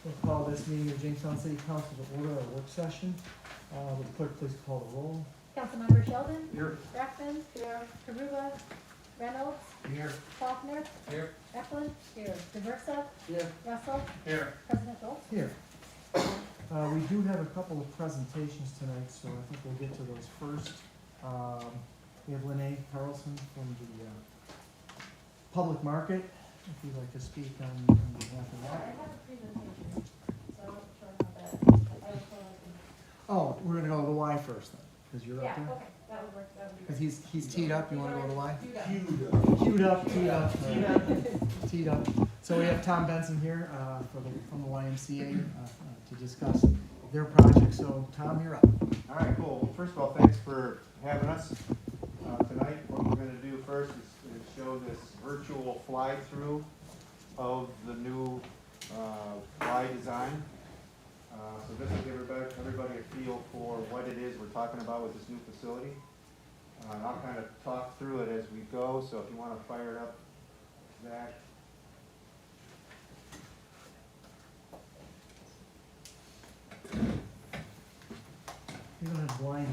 We'll call this meeting of Jamestown City Council to order, our work session. Will the clerk please call the roll? Councilmember Sheldon. Here. Brackman. Here. Karuba. Reynolds. Here. Faulkner. Here. Eklund. Here. Diversa. Here. Russell. Here. President Schultz. Here. We do have a couple of presentations tonight, so I think we'll get to those first. We have Lene Carlson from the public market, if you'd like to speak on behalf of I that. have a presentation, so I'm not sure about that. I was told I Oh, we're gonna go to the Y first then, because you're can- up Yeah, there. okay, that would work, that would be Because great. he's teed up, you wanna go to the Y? Do that. Queued up. Teed up. So we have Tom Benson here from the YMCA to discuss their project. So Tom, you're up. All right, cool. Well, first of all, thanks for having us tonight. What we're going to do first is show this virtual fly-through of the new fly design. So this will give everybody a feel for what it is we're talking about with this new facility. And I'll kind of talk through it as we go, so if you want to fire it up, Zach. You don't have blind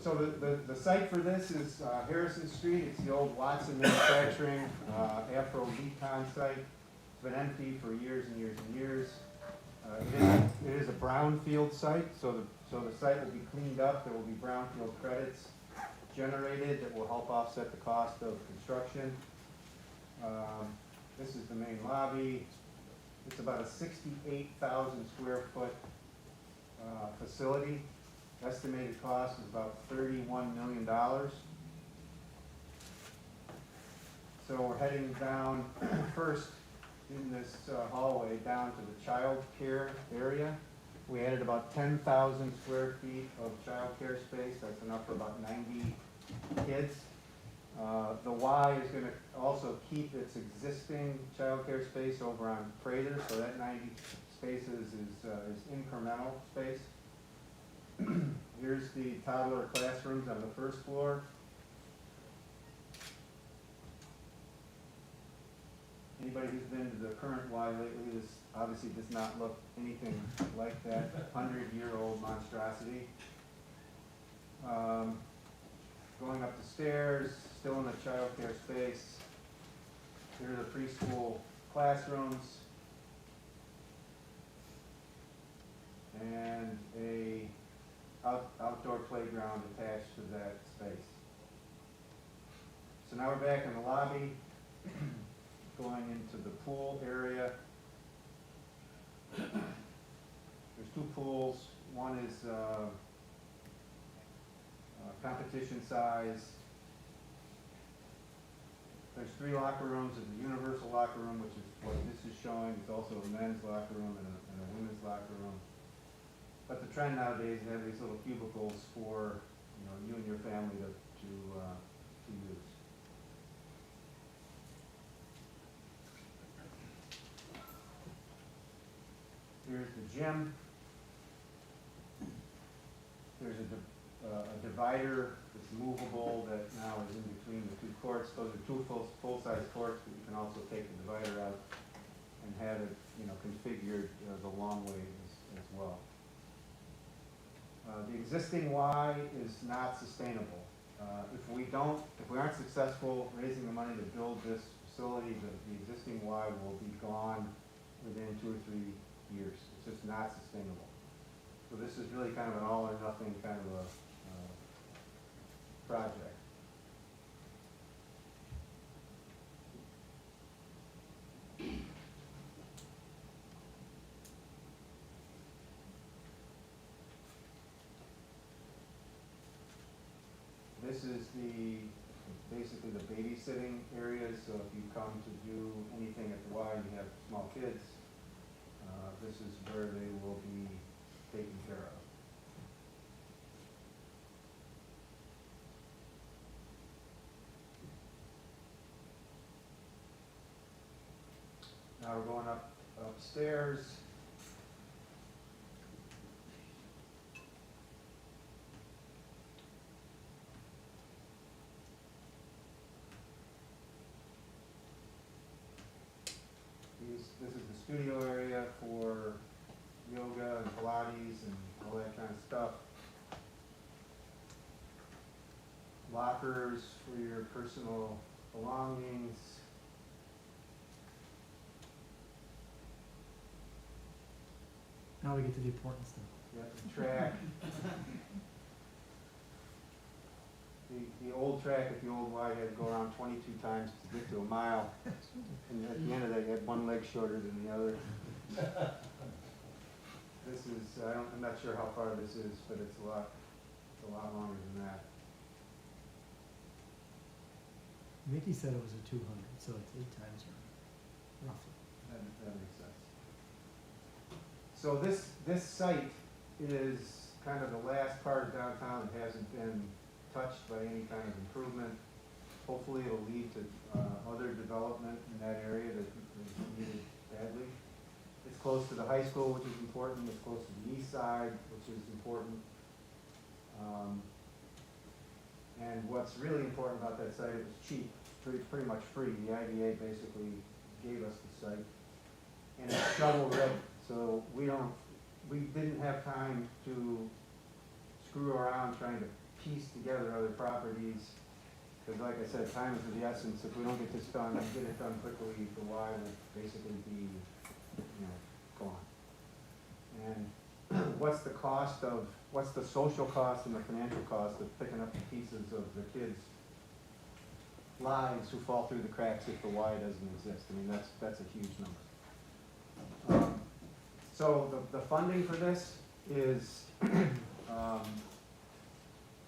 So the site for this is Harrison Street. It's the old Watson Manufacturing Afro Decon site. It's been empty for years and years and years. It is a brownfield site, so the site will be cleaned up. There will be brownfield credits generated that will help offset the cost of construction. This is the main lobby. It's about a 68,000 square foot facility. Estimated cost is about $31 million. So we're heading down first in this hallway down to the child care area. We added about 10,000 square feet of child care space. That's enough for about 90 kids. The Y is going to also keep its existing child care space over on Prater, so that 90 spaces is incremental space. Here's the toddler classrooms on the first floor. Anybody who's been to the current Y lately, this obviously does not look anything like that 100-year-old monstrosity. Going up the stairs, still in the child care space. Here are the preschool classrooms. And a outdoor playground attached to that space. So now we're back in the lobby, going into the pool area. There's two pools. One is competition size. There's 3 locker rooms. There's a universal locker room, which is what this is showing. It's also a men's locker room and a women's locker room. But the trend nowadays is to have these little cubicles for you and your family to use. Here's the gym. There's a divider that's movable that now is in between the 2 courts. Those are 2 full-size courts, but you can also take the divider out and have it configured the long way as well. The existing Y is not sustainable. If we aren't successful raising the money to build this facility, the existing Y will be gone within 2 or 3 years. It's just not sustainable. So this is really kind of an all or nothing kind of a project. This is basically the babysitting areas. So if you come to do anything at the Y and you have small kids, this is where they will be taken care of. Now we're going upstairs. These this is the studio area for yoga and Pilates and all that kind of stuff. Lockers for your personal belongings. Now we get to the important stuff. You have the track. The old track at the old Y had to go around 22 times to get to a mile. And at the end of that, you had one leg shorter than the other. This is, I'm not sure how far this is, but it's a lot longer than that. Mickey said it was a 200, so it's 8 times roughly. That makes sense. So this site is kind of the last part of downtown that hasn't been touched by any kind of improvement. Hopefully it'll lead to other development in that area that is needed badly. It's close to the high school, which is important. It's close to the east side, which is important. And what's really important about that site, it was cheap, pretty much free. The IDA basically gave us the site. And it's shovel ready, so we didn't have time to screw around trying to piece together other properties. Because like I said, time is of the essence. If we don't get this done, get it done quickly, the Y will basically be, gone. And what's the social cost and the financial cost of picking up the pieces of the kids' lives who fall through the cracks if the Y doesn't exist? I mean, that's a huge number. So the funding for this is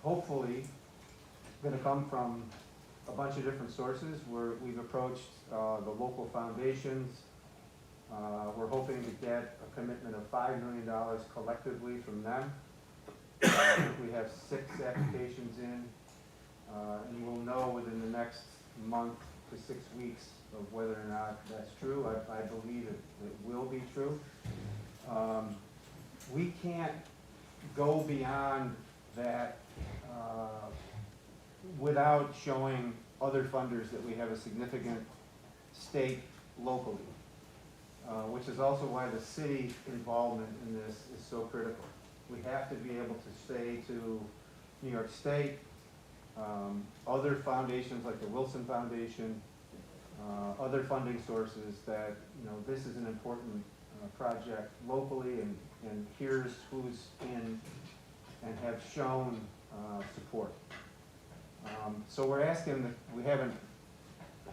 hopefully going to come from a bunch of different sources. We've approached the local foundations. We're hoping to get a commitment of $5 million collectively from them. We have 6 applications in, and we'll know within the next month to 6 weeks of whether or not that's true. I believe it will be true. We can't go beyond that without showing other funders that we have a significant stake locally, which is also why the city involvement in this is so critical. We have to be able to say to New York State, other foundations like the Wilson Foundation, other funding sources that this is an important project locally, and here's who's in and have shown support. So we're asking that we haven't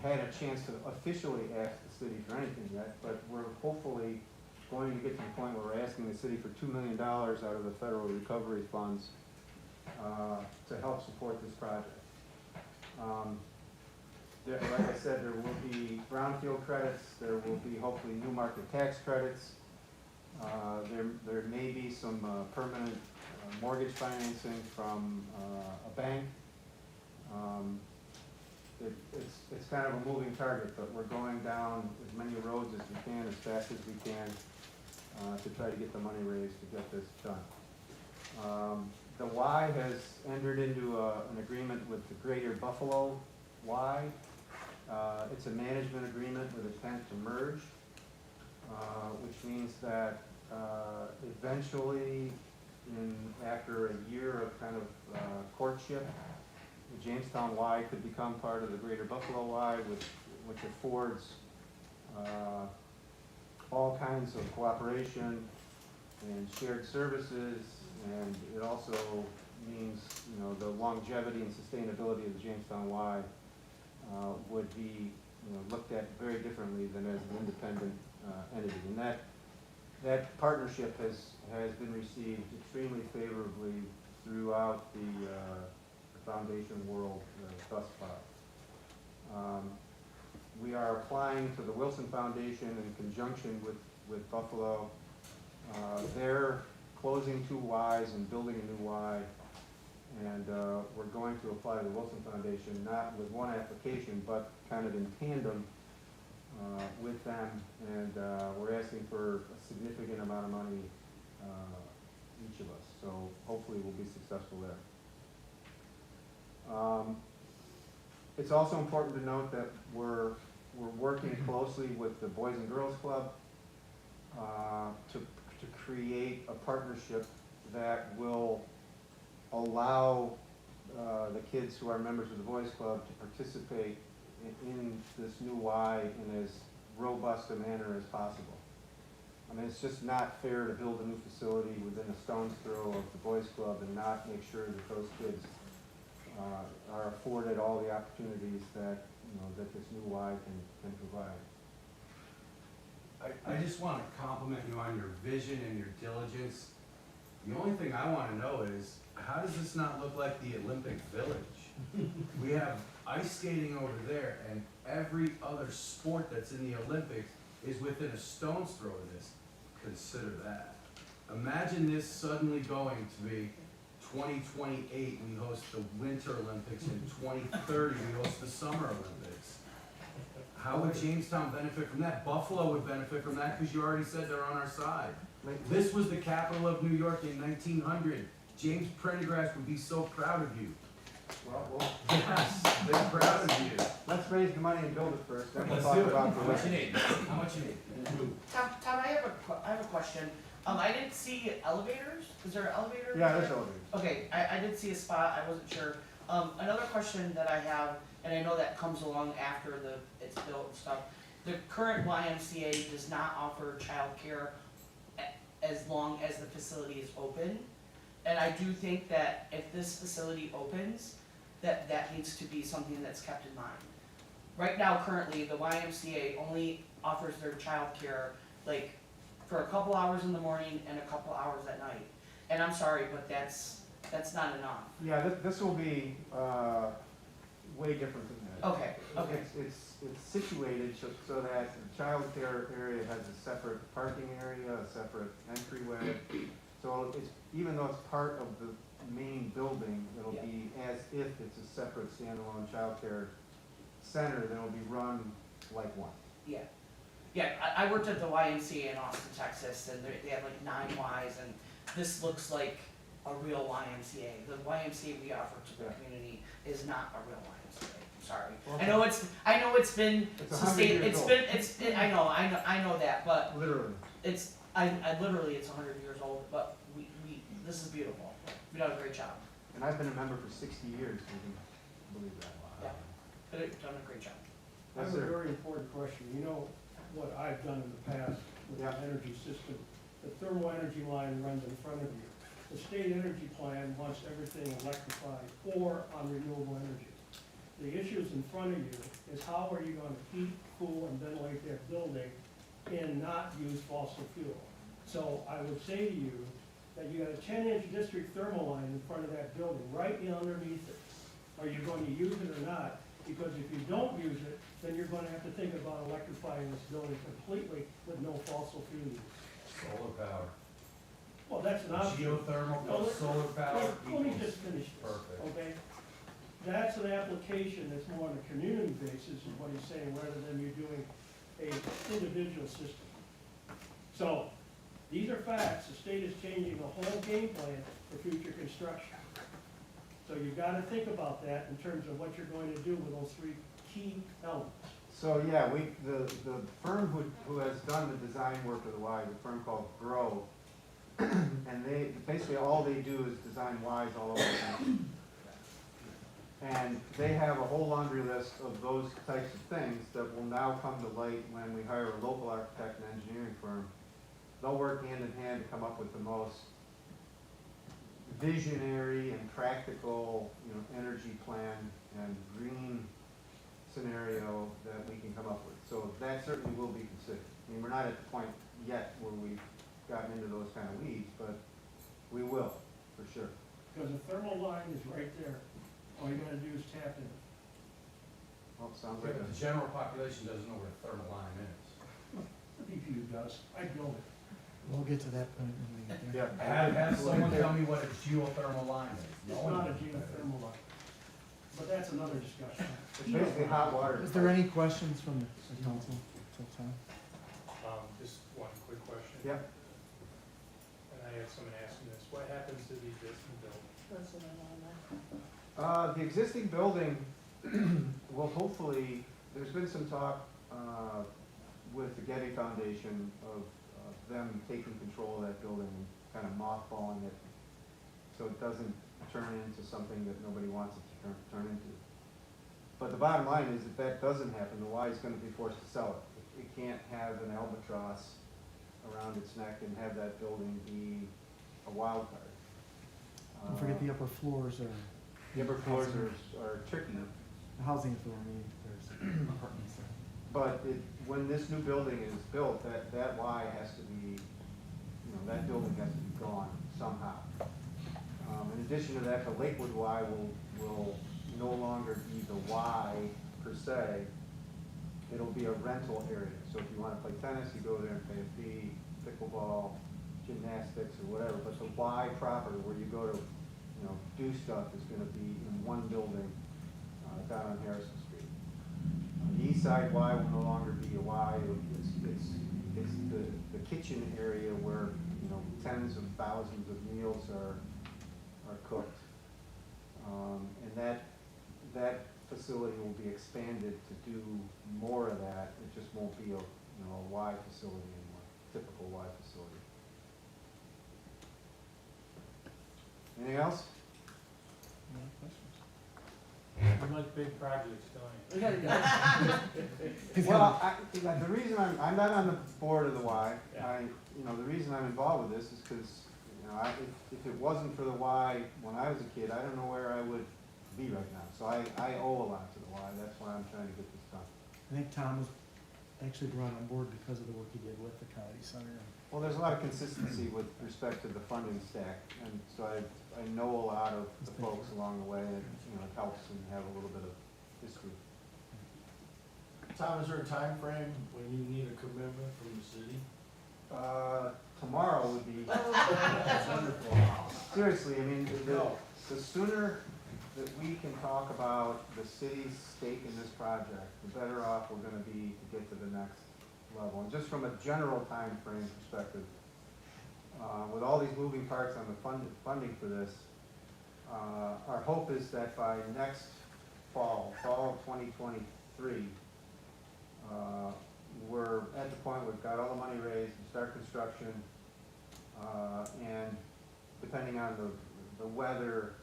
had a chance to officially ask the city for anything yet, but we're hopefully going to get to the point where we're asking the city for $2 million out of the federal recovery funds to help support this project. Like I said, there will be brownfield credits, there will be hopefully new market tax credits, there may be some permanent mortgage financing from a bank. It's kind of a moving target, but we're going down as many roads as we can, as fast as we can, to try to get the money raised to get this done. The Y has entered into an agreement with the Greater Buffalo Y. It's a management agreement with intent to merge, which means that eventually, after a year of kind of courtship, the Jamestown Y could become part of the Greater Buffalo Y, which affords all kinds of cooperation and shared services, and it also means the longevity and sustainability of the Jamestown Y would be looked at very differently than as an independent entity, and that partnership has been received extremely favorably throughout the foundation world thus far. We are applying to the Wilson Foundation in conjunction with Buffalo. They're closing 2 Ys and building a new Y, and we're going to apply to the Wilson Foundation, not with one application, but kind of in tandem with them, and we're asking for a significant amount of money, each of us, so hopefully we'll be successful there. It's also important to note that we're we're working closely with the Boys and Girls Club to create a partnership that will allow the kids who are members of the Boys Club to participate in this new Y in as robust a manner as possible. I mean, it's just not fair to build a new facility within a stone's throw of the Boys Club and not make sure that those kids are afforded all the opportunities that, that this new Y can provide. I just want to compliment you on your vision and your diligence. The only thing I want to know is, how does this not look like the Olympic Village? We have ice skating over there, and every other sport that's in the Olympics is within a stone's throw of this. Consider that. Imagine this suddenly going to be 2028, we host the Winter Olympics, and 2030, we host the Summer Olympics. How would Jamestown benefit from that? Buffalo would benefit from that, because you already said they're on our side. This was the capital of New York in 1900. James Prendergast would be so proud of you. Well, Yes, they're proud of you. let's raise the money and build it first, then we'll Let's talk do it. about How the much rest. you need? How much you need? Tom, I have a question. I didn't see elevators. Is there an elevator? Yeah, there's elevators. Okay, I did see a spot. I wasn't sure. Another question that I have, and I know that comes along after it's built and stuff. The current YMCA does not offer childcare as long as the facility is open. And I do think that if this facility opens, that needs to be something that's kept in mind. Right now, currently, the YMCA only offers their childcare like for a couple hours in the morning and a couple hours at night. And I'm sorry, but that's not enough. Yeah, this will be way different than that. Okay, okay. It's situated so that the childcare area has a separate parking area, a separate entryway. So it's, even though it's part of the main building, it'll Yeah. be as if it's a separate standalone childcare center that'll be run like one. Yeah. Yeah, I worked at the YMCA in Austin, Texas, and they have like 9 Ys, and this looks like a real YMCA. The YMCA we offer to the Yeah. community is not a real YMCA. I'm sorry. Well, I know it's been It's 100 sustained. years old. I know that, but Literally. I literally it's 100 years old. But we this is beautiful. We done a great job. And I've been a member for 60 years, if you can believe that. Yeah. Done a great job. I Yes, have a sir. very important question. You know what I've done in the past with Yeah. the energy system? The thermal energy line runs in front of you. The state energy plan wants everything electrified or on renewable energy. The issues in front of you is how are you gonna heat, cool, and ventilate that building and not use fossil fuel? So I would say to you that you got a 10-inch district thermal line in front of that building, right in underneath it. Are you going to use it or not? Because if you don't use it, then you're gonna have to think about electrifying this building completely with no fossil fuel use. Solar power. Well, that's an option. Geothermal, No, plus solar power. Let me equals- just finish this, Perfect. okay? That's an application that's more on a community basis, is what he's saying, rather than you doing a individual system. So, these are facts. The state is changing the whole game plan for future construction. So you've gotta think about that in terms of what you're going to do with those 3 key elements. So, yeah, the firm who has done the design work of the Y is a firm called Grow. And they, basically all they do is design Ys all over the country. And they have a whole laundry list of those types of things that will now come to light when we hire a local architect and engineering firm. They'll work hand in hand to come up with the most visionary and practical, energy plan and green scenario that we can come up with. So that certainly will be considered. I mean, we're not at the point yet where we've gotten into those kind of weeds, but we will, for sure. Because the thermal line is right there. All you gotta do is tap in. Well, sounds Okay, like but the a, general population doesn't know where the thermal line is. The BPU does. I know it. We'll get to that point when we get there. yeah. Have someone tell me what a geothermal line is. No It's one not a knows. geothermal line. But that's another discussion. It's basically hot water. Is there any questions from the council till time? Just one quick question. Yep. And I had someone asking this, what happens to the existing building? Listening on that. The existing building will hopefully, there's been some talk, with the Getty Foundation of them taking control of that building and kind of mothballing it so it doesn't turn into something that nobody wants it to turn into. But the bottom line is, if that doesn't happen, the Y is gonna be forced to sell it. It can't have an albatross around its neck and have that building be a wild card. Don't forget the upper floors are. The upper floors are tricky, The housing authority, there's apartments there. but when this new building is built, that Y has to be, that building has to be gone somehow. In addition to that, the Lakewood Y will no longer be the Y per se. It'll be a rental area. So if you wanna play tennis, you go there and pay a fee, pickleball, gymnastics or whatever. But the Y proper, where you go to, do stuff, is gonna be in one building, down on Harrison Street. The east side Y will no longer be a Y. It's the kitchen area where, tens of thousands of meals are cooked. And that facility will be expanded to do more of that. It just won't be a Y facility anymore, typical Y facility. Anything else? Any questions? You like big projects, don't you? Well, the reason I'm not on the board of the Y, Yeah. the reason I'm involved with this is because, if it wasn't for the Y when I was a kid, I don't know where I would be right now. So I owe a lot to the Y. That's why I'm trying to get this done. I think Tom was actually brought on board because of the work he did with the county center. Well, there's a lot of consistency with respect to the funding stack, and so I know a lot of the folks along the way, and it helps and have a little bit of history. Tom, is there a time frame when you need a commitment from the city? Tomorrow would be That's wonderful. seriously. I mean, No. the sooner that we can talk about the city's stake in this project, the better off we're going to be to get to the next level. And just from a general time frame perspective, with all these moving parts on the funding for this, our hope is that by next fall of 2023, we're at the point where we've got all the money raised, we start construction, and depending on the weather,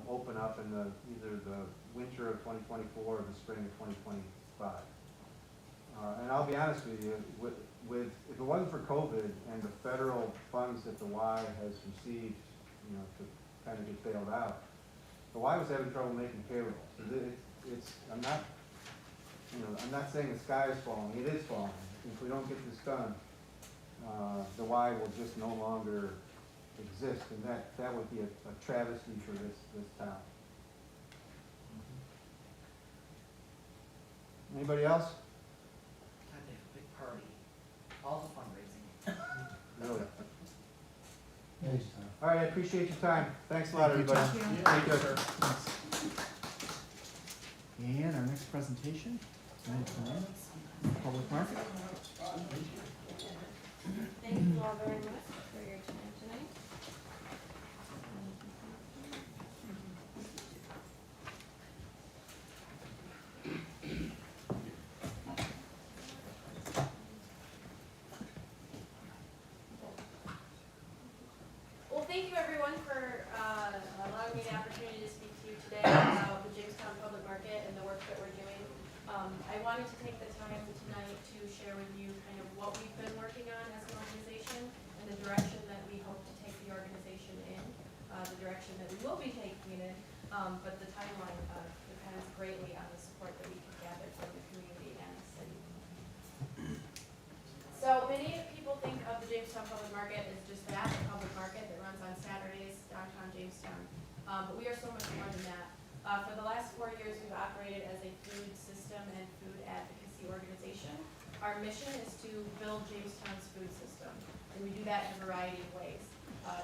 open up in either the winter of 2024 or the spring of 2025. And I'll be honest with you, if it wasn't for COVID and the federal funds that the Y has received, to kind of get bailed out, the Y was having trouble making payroll. So I'm not saying the sky is falling, it is falling. If we don't get this done, the Y will just no longer exist, and that would be a travesty for this town. Anybody else? God, they have a big party, all the fundraising. Really? Thanks, Tom. All right, I appreciate your time. Thanks a lot, everybody. Take care. And our next presentation, public market. Thank you all very much for your time tonight. Well, thank you everyone for allowing me the opportunity to speak to you today about the Jamestown Public Market and the work that we're doing. I wanted to take the time tonight to share with you kind of what we've been working on as an organization and the direction that we hope to take the organization in, the direction that we will be taking it in, but the timeline depends greatly on the support that we can gather from the community and the city. So many people think of the Jamestown Public Market as just that, a public market that runs on Saturdays downtown Jamestown. But we are so much more than that. For the last 4 years, we've operated as a food system and food advocacy organization. Our mission is to build Jamestown's food system, and we do that in a variety of ways.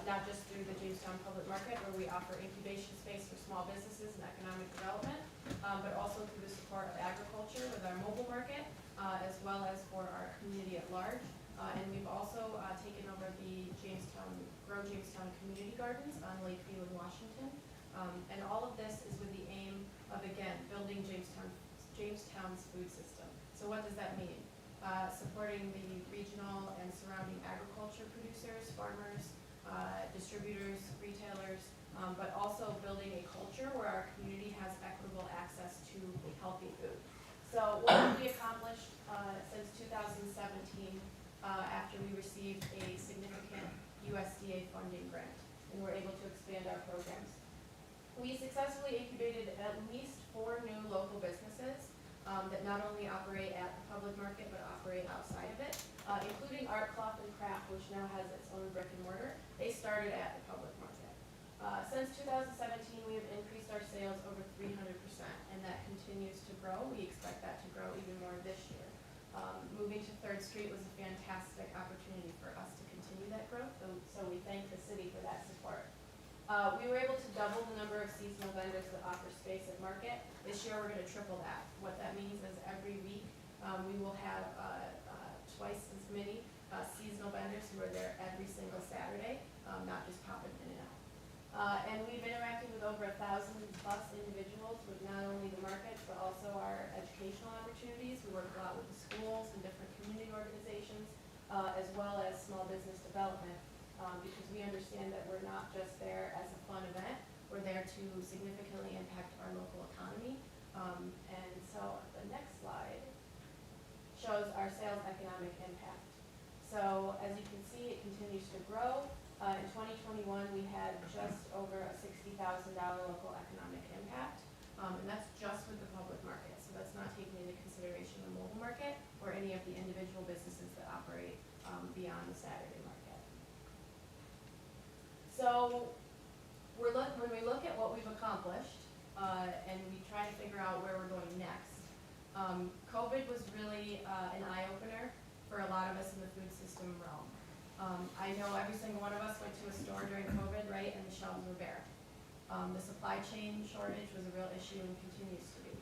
Not just through the Jamestown Public Market, where we offer incubation space for small businesses and economic development, but also through the support of agriculture with our mobile market, as well as for our community at large. And we've also taken over the Grow Jamestown Community Gardens on Lakeview in Washington. And all of this is with the aim of, again, building Jamestown's food system. So what does that mean? supporting the regional and surrounding agriculture producers, farmers, distributors, retailers, but also building a culture where our community has equitable access to healthy food. So what have we accomplished since 2017 after we received a significant USDA funding grant and were able to expand our programs? We successfully incubated at least 4 new local businesses that not only operate at the public market but operate outside of it, including Art Cloth and Craft, which now has its own brick and mortar. They started at the public market. Since 2017, we have increased our sales over 300%, and that continues to grow. We expect that to grow even more this year. Moving to 3rd Street was a fantastic opportunity for us to continue that growth, so we thank the city for that support. We were able to double the number of seasonal vendors that offer space at market. This year, we're going to triple that. What that means is every week, we will have twice as many seasonal vendors who are there every single Saturday, not just popping in and out. And we've interacted with over 1,000+ individuals with not only the markets, but also our educational opportunities. We work a lot with the schools and different community organizations, as well as small business development, because we understand that we're not just there as a fun event, we're there to significantly impact our local economy. And so the next slide shows our sales economic impact. So as you can see, it continues to grow. In 2021, we had just over a $60,000 local economic impact, and that's just with the public market. So that's not taking into consideration the mobile market or any of the individual businesses that operate beyond the Saturday market. So when we look at what we've accomplished and we try to figure out where we're going next, COVID was really an eye-opener for a lot of us in the food system realm. I know every single one of us went to a store during COVID, right, and the shelves were bare. The supply chain shortage was a real issue and continues to be.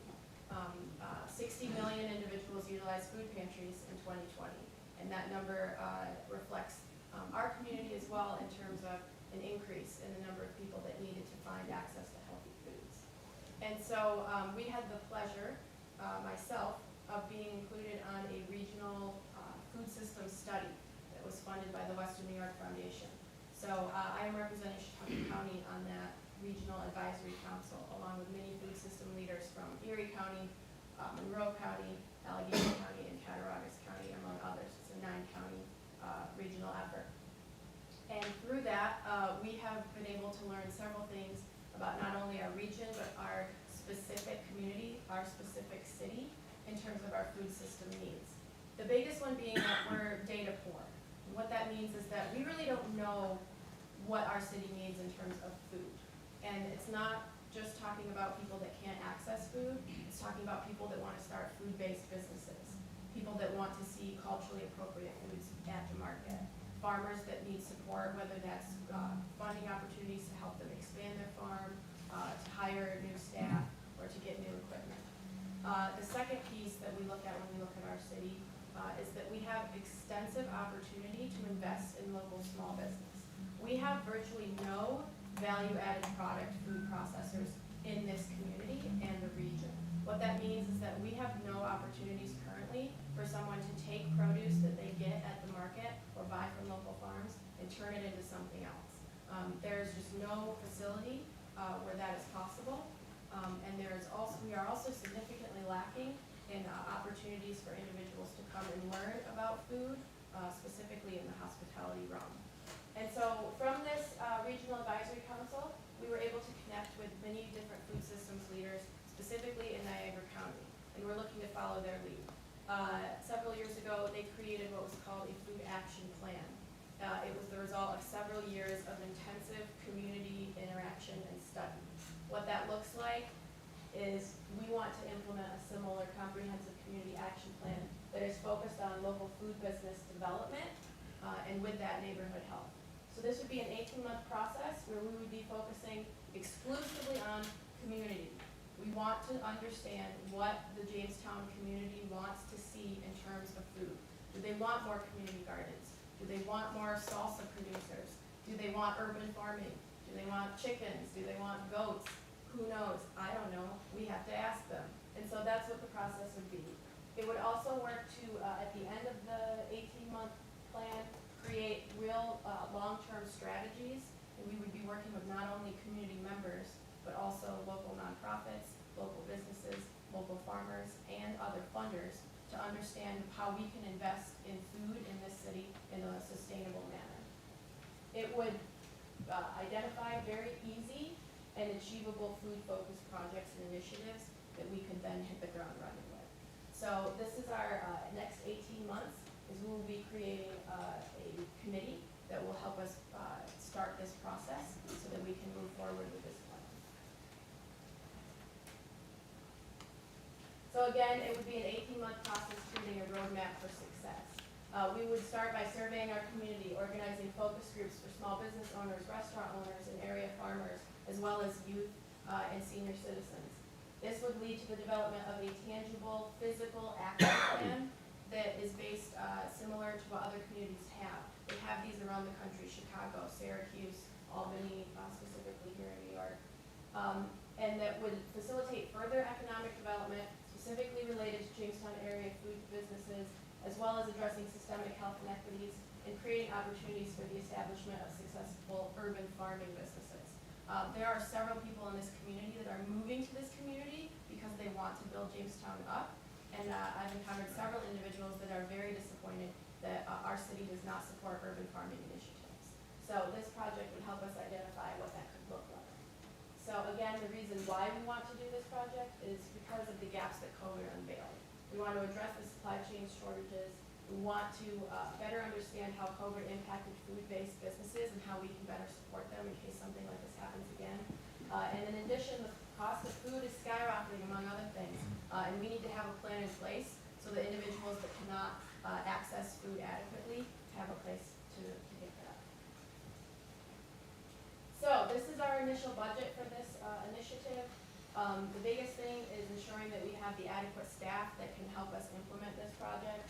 60 million individuals utilized food pantries in 2020, and that number reflects our community as well in terms of an increase in the number of people that needed to find access to healthy foods. And so we had the pleasure, myself, of being included on a regional food system study that was funded by the Western New York Foundation. So I am representing Chautauqua County on that regional advisory council, along with many food system leaders from Erie County, Monroe County, Allegheny County, and Cattaraugus County, among others. It's a 9-county regional effort. And through that, we have been able to learn several things about not only our region, but our specific community, our specific city, in terms of our food system needs. The biggest one being that we're data poor. And what that means is that we really don't know what our city needs in terms of food. And it's not just talking about people that can't access food, it's talking about people that want to start food-based businesses, people that want to see culturally appropriate foods at the market, farmers that need support, whether that's funding opportunities to help them expand their farm, to hire new staff, or to get new equipment. The second piece that we look at when we look at our city is that we have extensive opportunity to invest in local small business. We have virtually no value-added product food processors in this community and the region. What that means is that we have no opportunities currently for someone to take produce that they get at the market or buy from local farms and turn it into something else. There's just no facility where that is possible, and we are also significantly lacking in opportunities for individuals to come and learn about food, specifically in the hospitality realm. And so from this regional advisory council, we were able to connect with many different food systems leaders, specifically in Niagara County, and we're looking to follow their lead. Several years ago, they created what was called a food action plan. It was the result of several years of intensive community interaction and study. What that looks like is we want to implement a similar comprehensive community action plan that is focused on local food business development and with that neighborhood health. So this would be an 18-month process where we would be focusing exclusively on community. We want to understand what the Jamestown community wants to see in terms of food. Do they want more community gardens? Do they want more salsa producers? Do they want urban farming? Do they want chickens? Do they want goats? Who knows? I don't know. We have to ask them. And so that's what the process would be. It would also work to, at the end of the 18-month plan, create real long-term strategies. And we would be working with not only community members, but also local nonprofits, local businesses, local farmers, and other funders to understand how we can invest in food in this city in a sustainable manner. It would identify very easy and achievable food-focused projects and initiatives that we could then hit the ground running with. So this is our next 18 months, is we will be creating a committee that will help us start this process so that we can move forward with this plan. So again, it would be an 18-month process creating a roadmap for success. We would start by surveying our community, organizing focus groups for small business owners, restaurant owners, and area farmers, as well as youth and senior citizens. This would lead to the development of a tangible, physical action plan that is based similar to what other communities have. They have these around the country: Chicago, Syracuse, Albany, specifically here in New York. And that would facilitate further economic development, specifically related to Jamestown area food businesses, as well as addressing systemic health inequities and creating opportunities for the establishment of successful urban farming businesses. There are several people in this community that are moving to this community because they want to build Jamestown up. And I've encountered several individuals that are very disappointed that our city does not support urban farming initiatives. So this project would help us identify what that could look like. So again, the reason why we want to do this project is because of the gaps that COVID unveiled. We want to address the supply chain shortages. We want to better understand how COVID impacted food-based businesses and how we can better support them in case something like this happens again. And in addition, the cost of food is skyrocketing, among other things. And we need to have a plan in place so that individuals that cannot access food adequately have a place to get that. So this is our initial budget for this initiative. The biggest thing is ensuring that we have the adequate staff that can help us implement this project,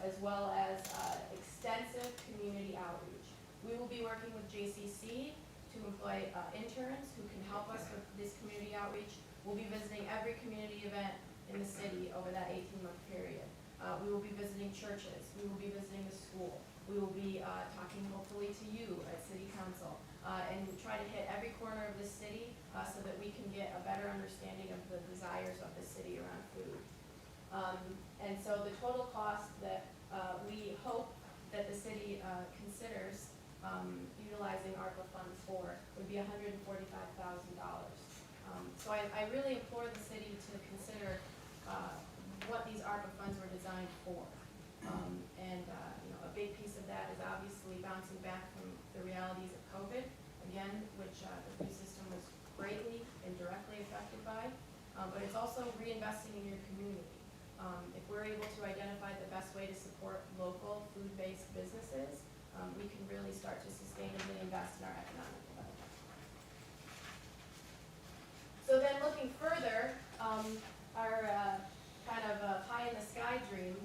as well as extensive community outreach. We will be working with JCC to employ interns who can help us with this community outreach. We'll be visiting every community event in the city over that 18-month period. We will be visiting churches. We will be visiting the school. We will be talking hopefully to you at City Council, and try to hit every corner of the city so that we can get a better understanding of the desires of the city around food. And so the total cost that we hope that the city considers utilizing ARPA funds for would be $145,000. So I really implore the city to consider what these ARPA funds were designed for. You know, a big piece of that is obviously bouncing back from the realities of COVID, again, which the food system was greatly and directly affected by, but it's also reinvesting in your community. If we're able to identify the best way to support local food-based businesses, we can really start to sustainably invest in our economic development. So then looking further, our kind of pie in the sky dream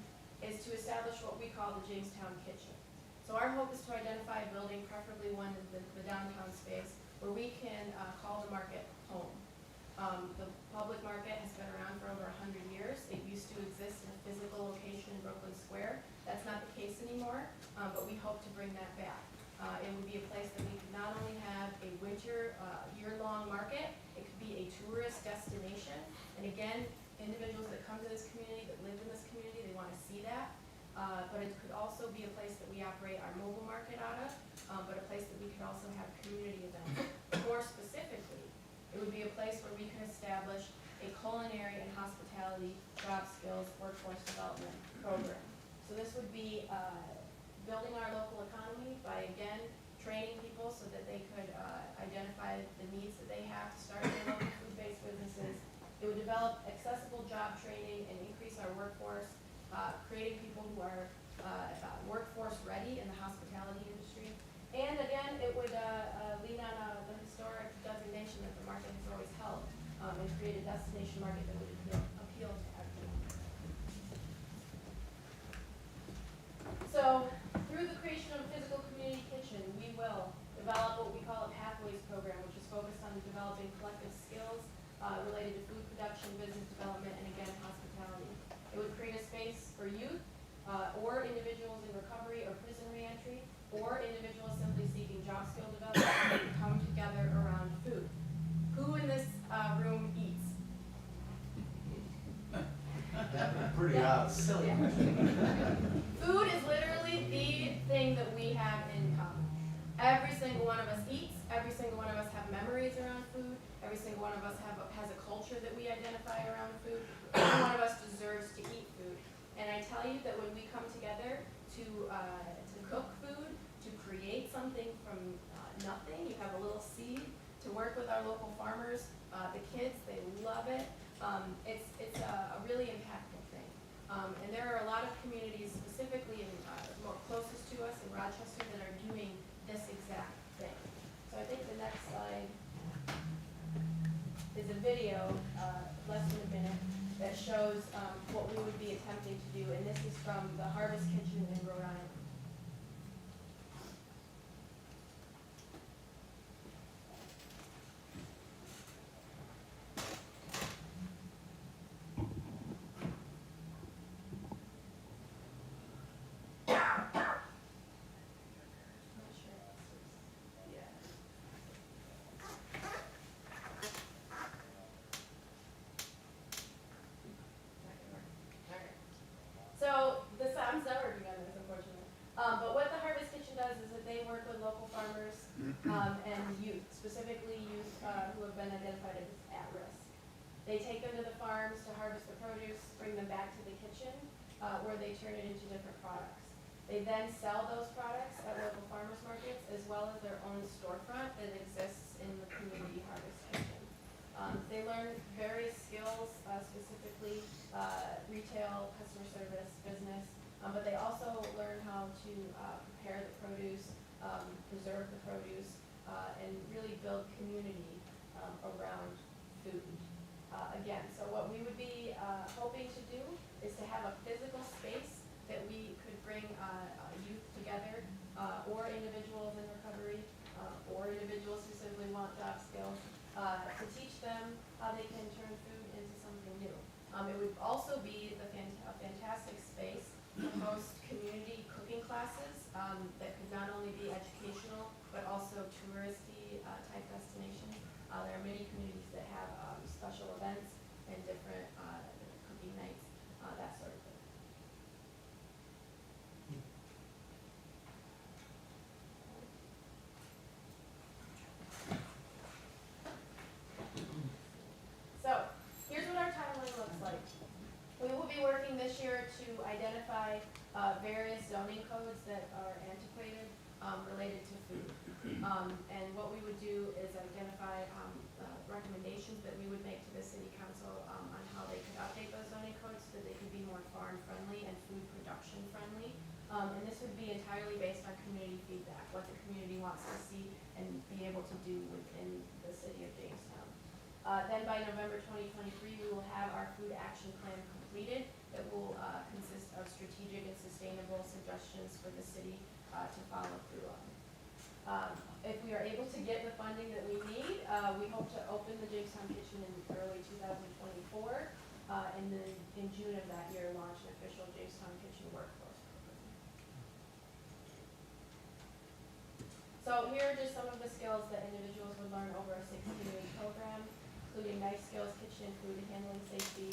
is to establish what we call the Jamestown Kitchen. So our hope is to identify a building, preferably one in the downtown space, where we can call the market home. The public market has been around for over 100 years. It used to exist in a physical location in Brooklyn Square. That's not the case anymore, but we hope to bring that back. It would be a place that we could not only have a winter, year-long market, it could be a tourist destination. And again, individuals that come to this community, that live in this community, they want to see that. But it could also be a place that we operate our mobile market out of, but a place that we could also have community events. More specifically, it would be a place where we can establish a culinary and hospitality job skills workforce development program. So this would be building our local economy by, again, training people so that they could identify the needs that they have to start their local food-based businesses. It would develop accessible job training and increase our workforce, creating people who are workforce ready in the hospitality industry. And again, it would lean on the historic designation that the market has always held, and create a destination market that would appeal to everyone. So through the creation of a physical community kitchen, we will develop what we call a Pathways program, which is focused on developing collective skills related to food production, business development, and again, hospitality. It would create a space for youth, or individuals in recovery or prison reentry, or individuals simply seeking job skill development to come together around food. Who in this room eats? Pretty obvious. Silly. Yeah. Food is literally the thing that we have in common. Every single one of us eats, every single one of us have memories around food, every single one of us has a culture that we identify around food. Every one of us deserves to eat food. And I tell you that when we come together to cook food, to create something from nothing, you have a little seed, to work with our local farmers, the kids, they love it. It's a really impactful thing. And there are a lot of communities, specifically in more closest to us in Rochester, that are doing this exact thing. So I think the next slide is a video, less than a minute, that shows what we would be attempting to do. And this is from the Harvest Kitchen in Rhode Island. Not sure if this is- yeah. So I'm not working on this, unfortunately. But what the Harvest Kitchen does is that they work with local farmers and youth, specifically youth who have been identified as at risk. They take them to the farms to harvest the produce, bring them back to the kitchen, where they turn it into different products. They then sell those products at local farmers markets, as well as their own storefront that exists in the community Harvest Kitchen. They learn various skills, specifically retail, customer service, business, but they also learn how to prepare the produce, preserve the produce, and really build community around food. Again, so what we would be hoping to do is to have a physical space that we could bring youth together, or individuals in recovery, or individuals who simply want job skills, to teach them how they can turn food into something new. It would also be a fantastic space to host community cooking classes that could not only be educational, but also touristy type destinations. There are many communities that have special events and different cooking nights, that sort of thing. So, here's what our timeline looks like. We will be working this year to identify various zoning codes that are antiquated related to food. And what we would do is identify recommendations that we would make to the city council on how they could update those zoning codes so that they could be more farm friendly and food production friendly. And this would be entirely based on community feedback, what the community wants to see and be able to do within the city of Jamestown. Then by November 2023, we will have our food action plan completed that will consist of strategic and sustainable suggestions for the city to follow through on. If we are able to get the funding that we need, we hope to open the Jamestown Kitchen in early 2024, and then in June of that year launch an official Jamestown Kitchen workforce program. So here are just some of the skills that individuals would learn over a 16-week program, including knife skills, kitchen, food handling, safety,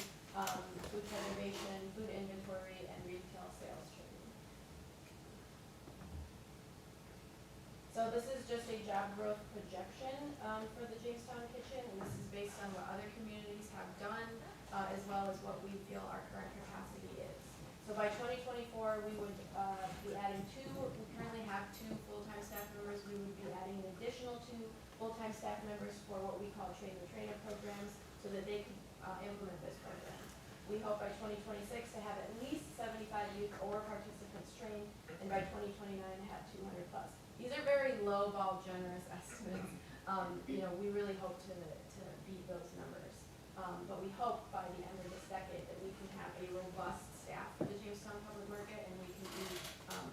food preservation, food inventory, and retail sales training. So this is just a job growth projection for the Jamestown Kitchen, and this is based on what other communities have done, as well as what we feel our current capacity is. So by 2024, we would be adding we currently have 2 full-time staff members. We would be adding an additional 2 full-time staff members for what we call train-the-trainer programs, so that they could implement this program. We hope by 2026 to have at least 75 youth or participants trained, and by 2029 to have 200 plus. These are very low-ball, generous estimates. We really hope to beat those numbers. But we hope by the end of this decade that we can have a robust staff for the Jamestown Public Market, and we can be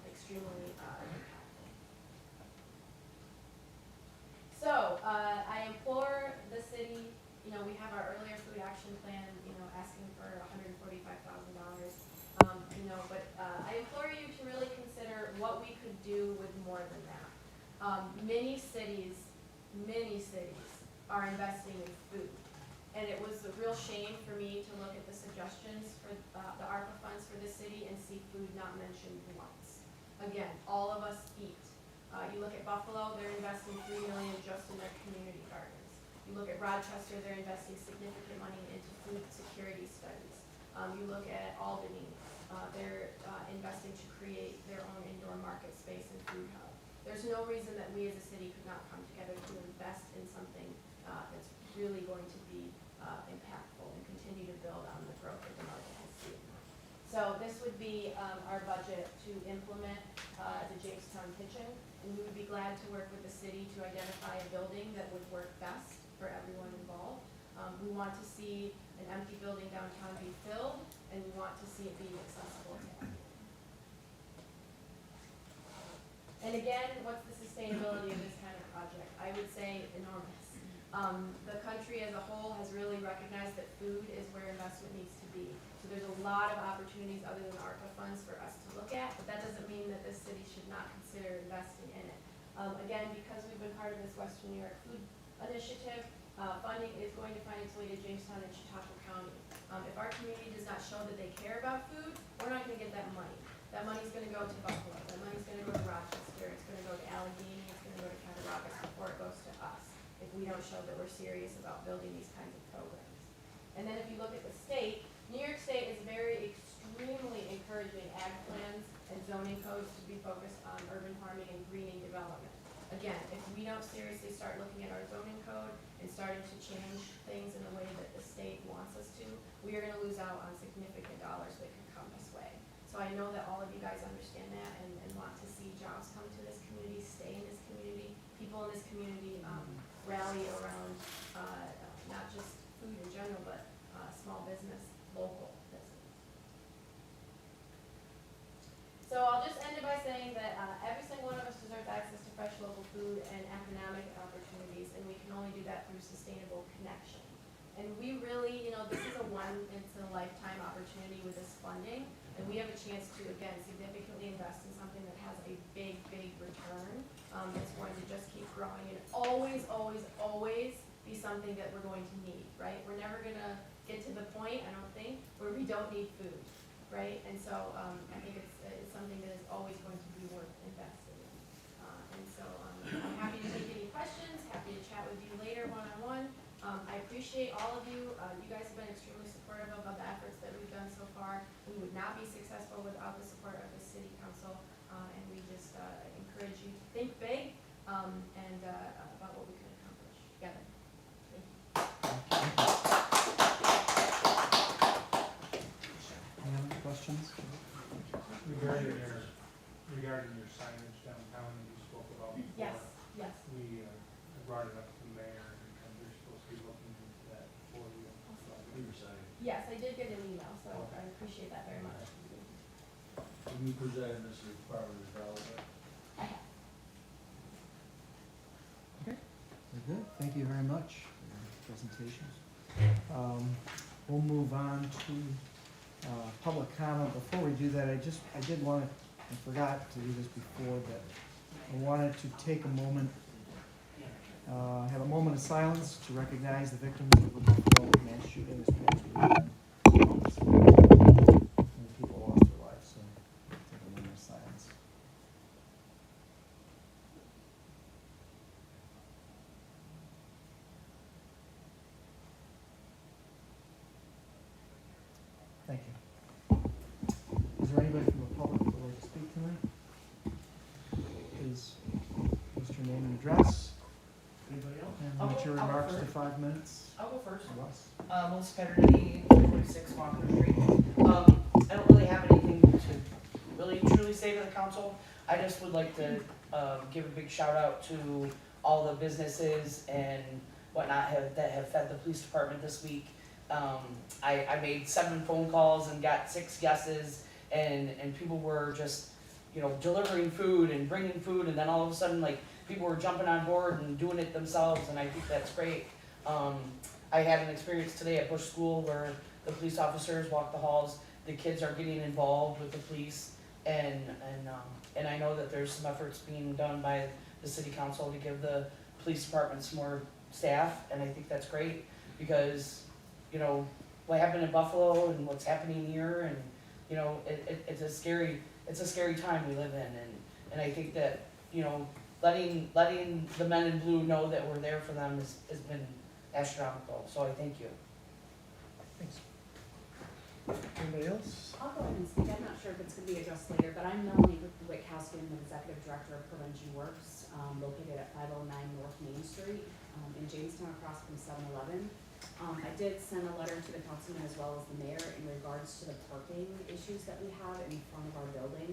extremely impactful. So, I implore the city, we have our earlier food action plan, asking for $145,000 real shame for me to look at the suggestions for the ARPA funds for the city and see food not mentioned once. Again, all of us eat. You look at Buffalo, they're investing $3 million just in their community gardens. You look at Rochester, they're investing significant money into food security studies. You look at Albany, they're investing to create their own indoor market space and food hub. There's no reason that we as a city could not come together to invest in something that's really going to be impactful and continue to build on the growth that the market has seen. So this would be our budget to implement the Jamestown Kitchen, and we would be glad to work with the city to identify a building that would work best for everyone involved. We want to see an empty building downtown be filled, and we want to see it be accessible to everyone. And again, what's the sustainability of this kind of project? I would say enormous. The country as a whole has really recognized that food is where investment needs to be. So there's a lot of opportunities other than ARPA funds for us to look at, but that doesn't mean that this city should not consider investing in it. Again, because we've been part of this Western New York Food Initiative, funding is going to find its way to Jamestown and Chautauqua County. If our community does not show that they care about food, we're not gonna get that money. That money's gonna go to Buffalo, that money's gonna go to Rochester, it's gonna go to Allegheny, it's gonna go to Cattaraugus before it goes to us, if we don't show that we're serious about building these kinds of programs. And then if you look at the state, New York State is very extremely encouraging ag plans and zoning codes to be focused on urban farming and greening development. Again, if we don't seriously start looking at our zoning code and starting to change things in the way that the state wants us to, we are gonna lose out on significant dollars that can come this way. So I know that all of you guys understand that and want to see jobs come to this community, stay in this community, people in this community rally around not just food in general, but small business, local business. So I'll just end it by saying that every single one of us deserves access to fresh local food and economic opportunities, and we can only do that through sustainable connection. And we really, this is a once-in-a-lifetime opportunity with this funding, and we have a chance to, again, significantly invest in something that has a big, big return that's going to just keep growing and always, always, always be something that we're going to need, right? We're never going to get to the point, I don't think, where we don't need food, right? And so I think it's something that is always going to be worth investing in. And so I'm happy to take any questions, happy to chat with you later one-on-one. I appreciate all of you. You guys have been extremely supportive of the efforts that we've done so far. We would not be successful without the support of the City Council, and we just encourage you to think big and about what we can accomplish together. Thank you. Any other questions? Regarding your signage downtown that you spoke about before. Yes, yes. We brought it up to the mayor, and they're supposed to be looking into that before we. Yes, I did get an email, so I appreciate that very much. Can you present this as part of the development? I have. Very good. Thank you very much for your presentations. We'll move on to public comment. Before we do that, I did want to, I forgot to do this before, but I wanted to take a moment, have a moment of silence to recognize the victims of the Buffalo mass shooting this past weekend. Many people lost their lives, so take a moment of silence. Thank you. Is there anybody from the public who would like to speak tonight? Please, what's your name and address? Anybody else? And I'll limit your go remarks to first. 5 minutes I'll go first. or less. Melissa Petterly, 46 Walker Street. I don't really have anything to really truly say to the council. I just would like to give a big shout out to all the businesses and whatnot that have fed the police department this week. I made 7 phone calls and got 6 yeses, and people were just, delivering food and bringing food, and then all of a sudden, like, people were jumping on board and doing it themselves, and I think that's great. I had an experience today at Bush School where the police officers walk the halls, the kids are getting involved with the police, and I know that there's some efforts being done by the city council to give the police departments more staff, and I think that's great, because you know, what happened in Buffalo and what's happening here, and, you know, it's a scary time we live in, and I think that, you know, letting the men in blue know that we're there for them has been astronomical, so I thank you. Thanks. Anybody else? I'll go ahead and speak. I'm not sure if it's gonna be addressed later, but I'm Melanie Witkowski. I'm the Executive Director of Prevention Works, located at 509 North Main Street, in Jamestown, across from 7-Eleven. I did send a letter to the councilman as well as the mayor in regards to the parking issues that we have in front of our building.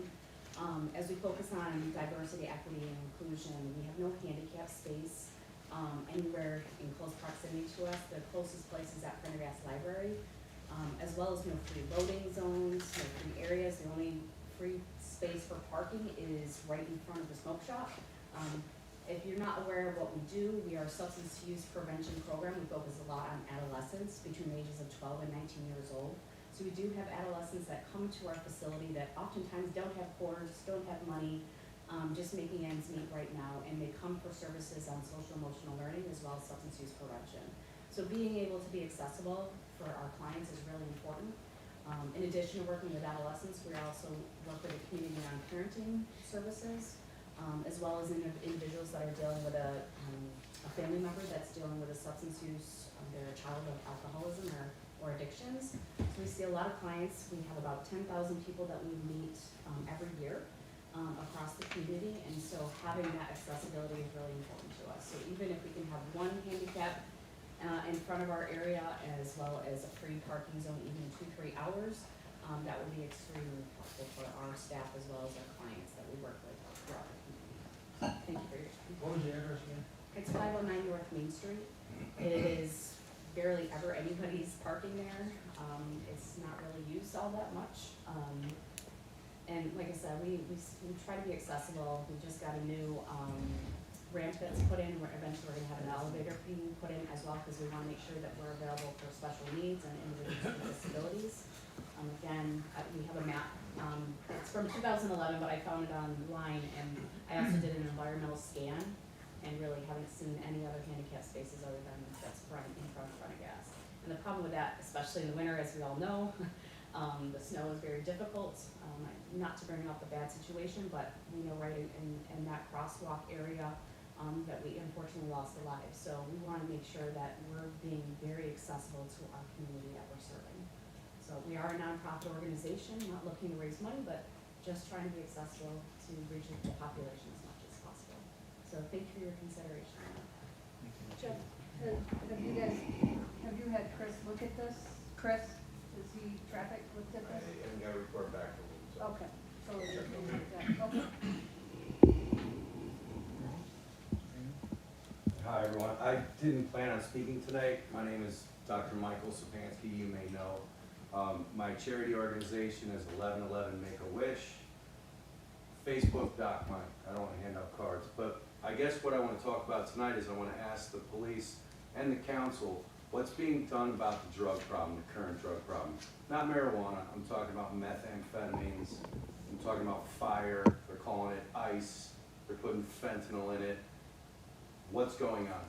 As we focus on diversity, equity, and inclusion, we have no handicap space, anywhere in close proximity to us. The closest place is at Prendergast Library. As well as no free loading zones, no free areas. The only free space for parking is right in front of the smoke shop. If you're not aware of what we do, we are a substance use prevention program. We focus a lot on adolescents between the ages of 12 and 19 years old. So we do have adolescents that come to our facility that oftentimes don't have quarters, don't have money, just making ends meet right now, and they come for services on social emotional learning as well as substance use prevention. So being able to be accessible for our clients is really important. In addition to working with adolescents, we also work with the community on parenting services, as well as individuals that are dealing with a family member that's dealing with a substance use, they're a child of alcoholism or addictions. So we see a lot of clients. We have about 10,000 people that we meet every year across the community, and so having that accessibility is really important to us. So even if we can have one handicap in front of our area, as well as a free parking zone, even 2-3 hours, that would be extremely helpful for our staff as well as our clients that we work with throughout the community. Thank you for your time. What was the address again? It's 509 North Main Street. It is barely ever anybody's parking there. It's not really used all that much. And like I said, we try to be accessible. We just got a new ramp that's put in. Eventually we're gonna have an elevator being put in as well, because we wanna make sure that we're available for special needs and individuals with disabilities. Again, we have a map, it's from 2011, but I found it online, and I also did an environmental scan, and really haven't seen any other handicap spaces other than that's in front of gas. And the problem with that, especially in the winter, as we all know, the snow is very difficult. Not to bring up a bad situation, but we know right in that crosswalk area, that we unfortunately lost a life. So we want to make sure that we're being very accessible to our community that we're serving. So we are a nonprofit organization, not looking to raise money, but just trying to be accessible to reach the population as much as possible. So thank you for your consideration. Jeff, have you had Chris look at this? Chris, is he traffic looked at this? I'm gonna report back to him, so. Okay, so okay. Hi, everyone. I didn't plan on speaking tonight. My name is Dr. Michael Sapansky, you may know. My charity organization is 1111 Make-A-Wish. Facebook Doc Mike. I don't want to hand out cards, but I guess what I want to talk about tonight is I want to ask the police and the council what's being done about the drug problem, the current drug problem. Not marijuana, I'm talking about methamphetamines, I'm talking about fire, they're calling it ice, they're putting fentanyl in it. What's going on?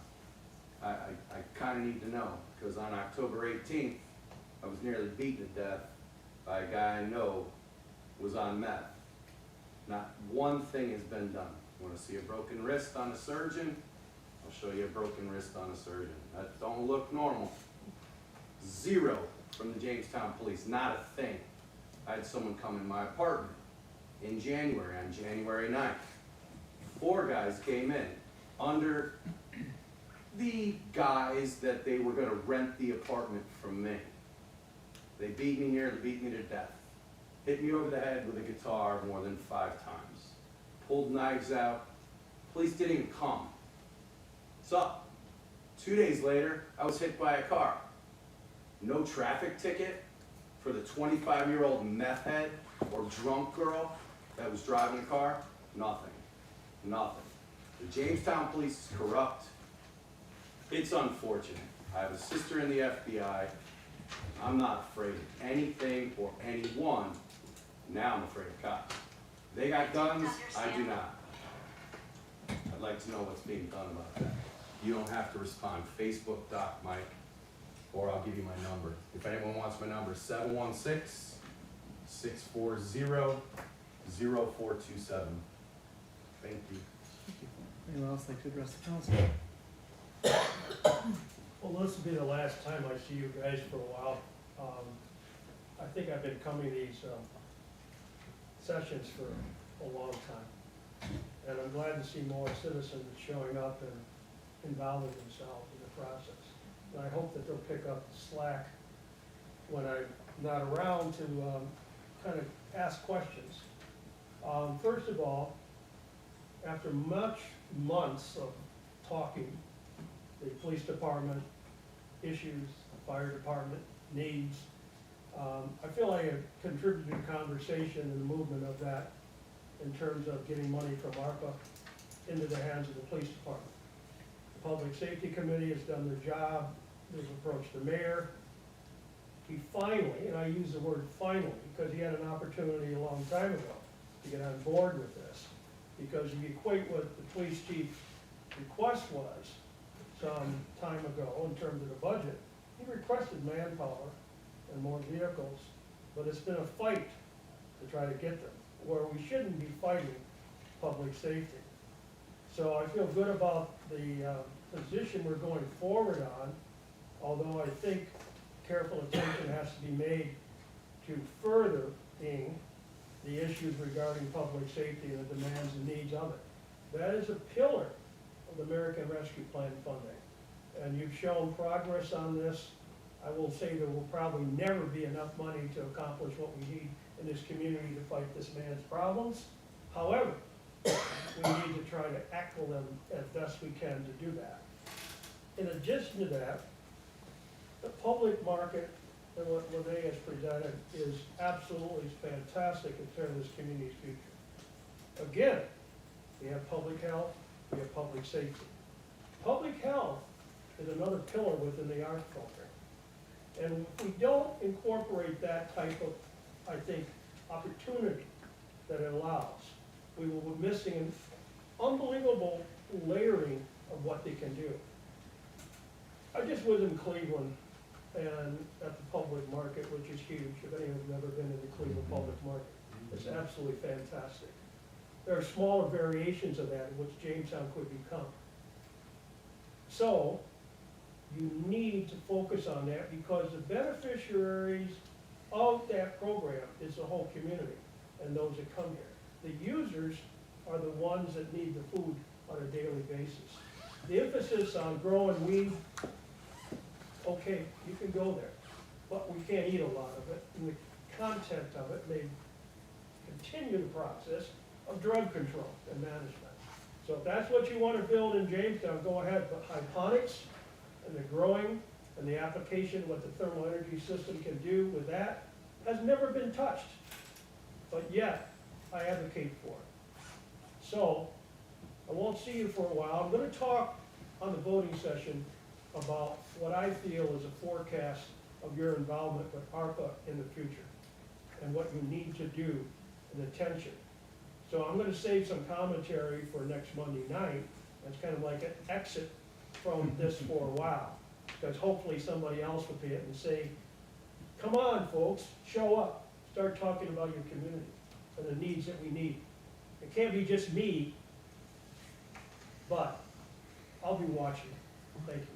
I kind of need to know, because on October 18th, I was nearly beaten to death by a guy I know was on meth. Not one thing has been done. You want to see a broken wrist on a surgeon? I'll show you a broken wrist on a surgeon. That don't look normal. Zero from the Jamestown police, not a thing. I had someone come in my apartment in January, on January 9th. 4 guys came in under the guise that they were going to rent the apartment from me. They beat me here, they beat me to death. Hit me over the head with a guitar more than 5 times. Pulled knives out. Police didn't even come. So, 2 days later, I was hit by a car. No traffic ticket for the 25-year-old meth head or drunk girl that was driving the car. Nothing. Nothing. The Jamestown police is corrupt. It's unfortunate. I have a sister in the FBI. I'm not afraid of anything or anyone. Now I'm afraid of cops. They got guns, I do not. I'd like to know what's being done about that. You don't have to respond. Facebook Doc Mike, or I'll give you my number. If anyone wants my number, 716-640-0427. Thank you. Anyone else like to address the council? Well, this will be the last time I see you guys for a while. I think I've been coming to these sessions for a long time. And I'm glad to see more citizens showing up and involving themselves in the process. And I hope that they'll pick up the slack when I'm not around to kind of ask questions. First of all, after months of talking, the police department issues, the fire department needs, I feel I have contributed to the conversation and the movement of that in terms of getting money from ARPA into the hands of the police department. The Public Safety Committee has done their job, they've approached the mayor. He finally, and I use the word finally, because he had an opportunity a long time ago to get on board with this. Because if you equate what the police chief's request was some time ago in terms of the budget, he requested manpower and more vehicles, but it's been a fight to try to get them, where we shouldn't be fighting public safety. So I feel good about the position we're going forward on, although I think careful attention has to be made to furthering the issues regarding public safety and the demands and needs of it. That is a pillar of the American Rescue Plan funding. And you've shown progress on this. I will say there will probably never be enough money to accomplish what we need in this community to fight this man's problems. However, we need to try to tackle them as best we can to do that. In addition to that, the public market and what Lene has presented is absolutely fantastic in terms of this community's future. Again, we have public health, we have public safety. Public health is another pillar within the ARP program. And if we don't incorporate that type of, I think, opportunity that it allows, we will be missing an unbelievable layering of what they can do. I just was in Cleveland and at the public market, which is huge. If anyone's never been to the Cleveland public market, it's absolutely fantastic. There are smaller variations of that, which Jamestown could become. So, you need to focus on that because the beneficiaries of that program is the whole community and those that come here. The users are the ones that need the food on a daily basis. The emphasis on growing weed, okay, you can go there, but we can't eat a lot of it, and the content of it may continue the process of drug control and management. So if that's what you want to build in Jamestown, go ahead, but hydroponics and the growing and the application of what the thermal energy system can do with that has never been touched, but yet I advocate for it. So I won't see you for a while. I'm going to talk on the voting session about what I feel is a forecast of your involvement with ARPA in the future and what you need to do and attention. So I'm going to save some commentary for next Monday night. It's kind of like an exit from this for a while, because hopefully somebody else will be it and say, come on, folks, show up, start talking about your community and the needs that we need. It can't be just me, but I'll be watching. Thank you.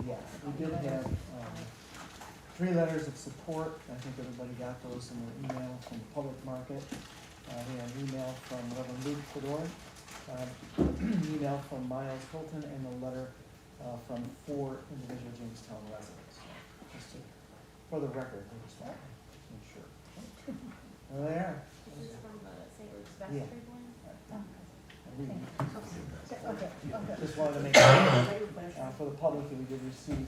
Yeah, we did have 3 letters of support. I think everybody got those in their email from the public market. We had an email from Reverend Luke Fedor, email from Miles Hilton, and a letter from 4 individual Jamestown residents. So just for the record, I just want to make sure. There they are. This is from St. Luke's Yeah. Vestry one. Just wanted to make sure for the public that we did receive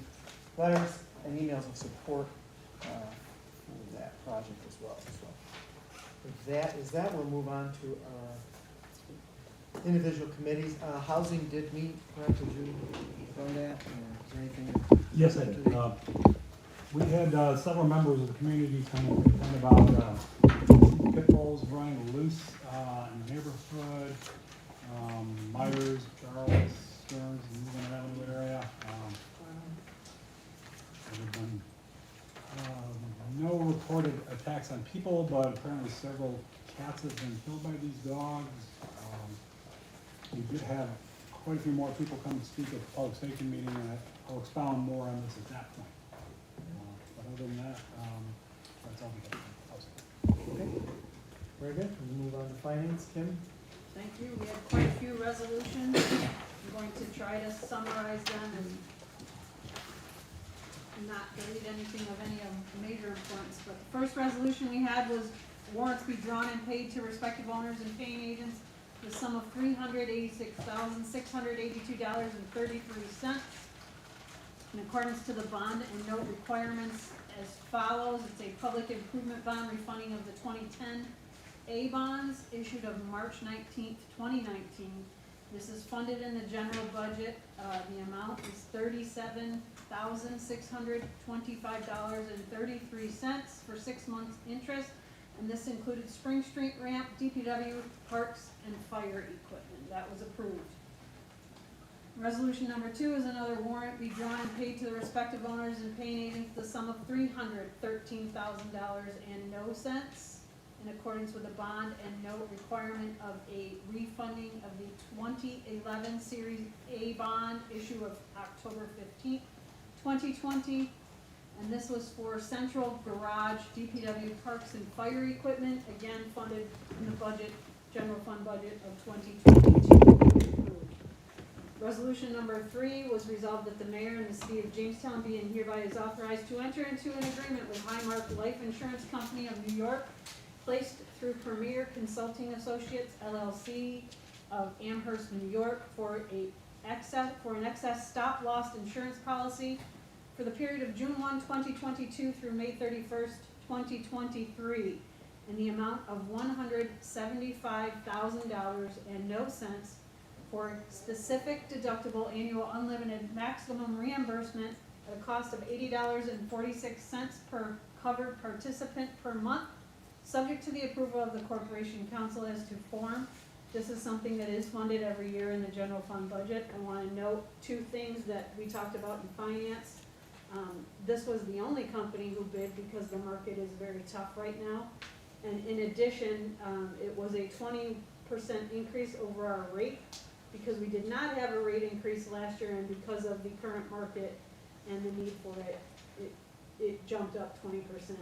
letters and emails of support for that project as well. So if that is that, we'll move on to individual committees. Housing did meet, correct? Did you know that? Or is there anything? Yes, I did. We had several members of the community come about pit bulls running loose in the neighborhood. Myers, Charles, Stearns, moving around the area. There have been no reported attacks on people, but apparently several cats have been killed by these dogs. We did have quite a few more people come and speak at the public safety meeting, and I'll expound more on this at that point. But other than that, that's all we have. Okay, very good. We move on to finance. Kim? Thank you. We had quite a few resolutions. I'm going to try to summarize them and not delete anything of any major importance. But the first resolution we had was warrants be drawn and paid to respective owners and paying agents the sum of $386,682.33 in accordance to the bond and note requirements as follows. It's a public improvement bond refunding of the 2010 A bonds issued of March 19th, 2019. This is funded in the general budget. The amount is $37,625.33 for 6 months interest. And this included Spring Street ramp, DPW, parks, and fire equipment. That was approved. Resolution number 2 is another warrant be drawn and paid to the respective owners and paying agents the sum of $313,000.00 in accordance with the bond and note requirement of a refunding of the 2011 Series A bond issue of October 15th, 2020. And this was for central garage, DPW, parks, and fire equipment, again funded in the budget, general fund budget of 2022. Resolution number 3 was resolved that the mayor and the city of Jamestown be and hereby is authorized to enter into an agreement with Highmark Life Insurance Company of New York, placed through Premier Consulting Associates LLC of Amherst, New York, for an excess stop loss insurance policy for the period of June 1, 2022 through May 31st, 2023, in the amount of $175,000.00 for specific deductible annual unlimited maximum reimbursement at a cost of $80.46 per covered participant per month, subject to the approval of the Corporation Council as to form. This is something that is funded every year in the general fund budget. I want to note 2 things that we talked about in finance. This was the only company who bid because the market is very tough right now. And in addition, it was a 20% increase over our rate because we did not have a rate increase last year, and because of the current market and the need for it, it jumped up 20%.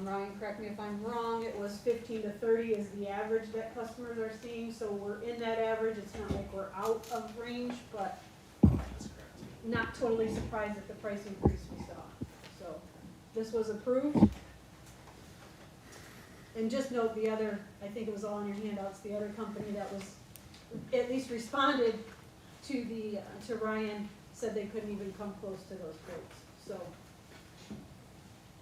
Ryan, correct me if I'm wrong, it was 15 to 30 is the average that customers are seeing, so we're in that average. It's not like we're out of range, but not totally surprised at the price increase we saw. So this was approved. And just note the other, I think it was all in your handouts, the other company that was, at least responded to the, to Ryan, said they couldn't even come close to those quotes. So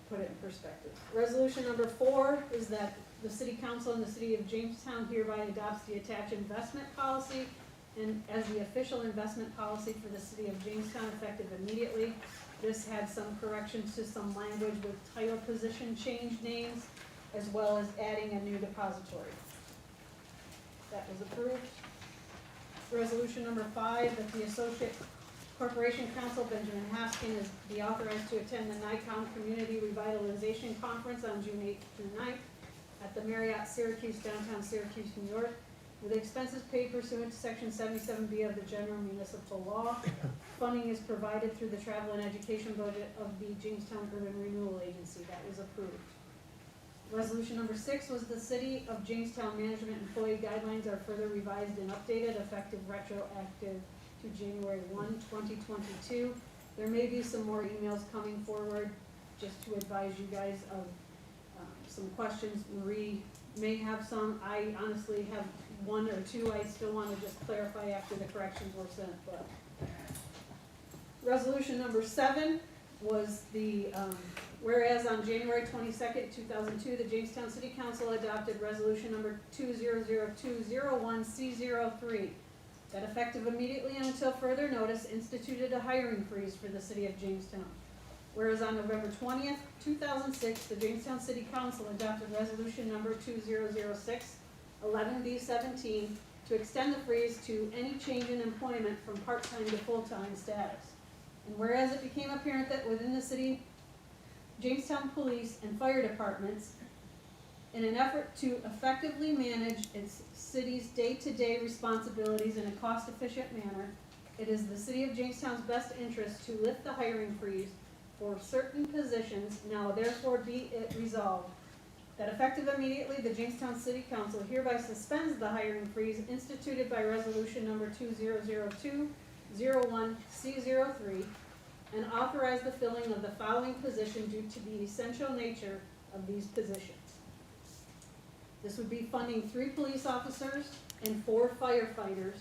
put it in perspective. Resolution number 4 is that the City Council and the City of Jamestown hereby adopts the attached investment policy and as the official investment policy for the City of Jamestown, effective immediately. This had some corrections to some language with title position change names, as well as adding a new depository. That was approved. Resolution number 5, that the Associate Corporation Council, Benjamin Haskin, is be authorized to attend the NICOM Community Revitalization Conference on June 8th through 9th at the Marriott Syracuse, downtown Syracuse, New York, with expenses paid pursuant to Section 77B of the General Municipal Law. Funding is provided through the travel and education budget of the Jamestown Urban Renewal Agency. That was approved. Resolution number 6 was the City of Jamestown Management Employee Guidelines are further revised and updated, effective retroactive to January 1, 2022. There may be some more emails coming forward just to advise you guys of some questions. Marie may have some. I honestly have 1 or 2 I still want to just clarify after the corrections were sent. But resolution number 7 was the whereas on January 22nd, 2002, the Jamestown City Council adopted resolution number 200201C03 that effective immediately and until further notice instituted a hiring freeze for the City of Jamestown. Whereas on November 20th, 2006, the Jamestown City Council adopted resolution number 2006, 11B17, to extend the freeze to any change in employment from part-time to full-time status. And whereas it became apparent that within the city, Jamestown Police and Fire Departments, in an effort to effectively manage its city's day-to-day responsibilities in a cost-efficient manner, it is the city of Jamestown's best interest to lift the hiring freeze for certain positions. Now therefore be it resolved that effective immediately, the Jamestown City Council hereby suspends the hiring freeze instituted by resolution number 2002-01C03 and authorize the filling of the following position due to the essential nature of these positions. This would be funding 3 police officers and 4 firefighters,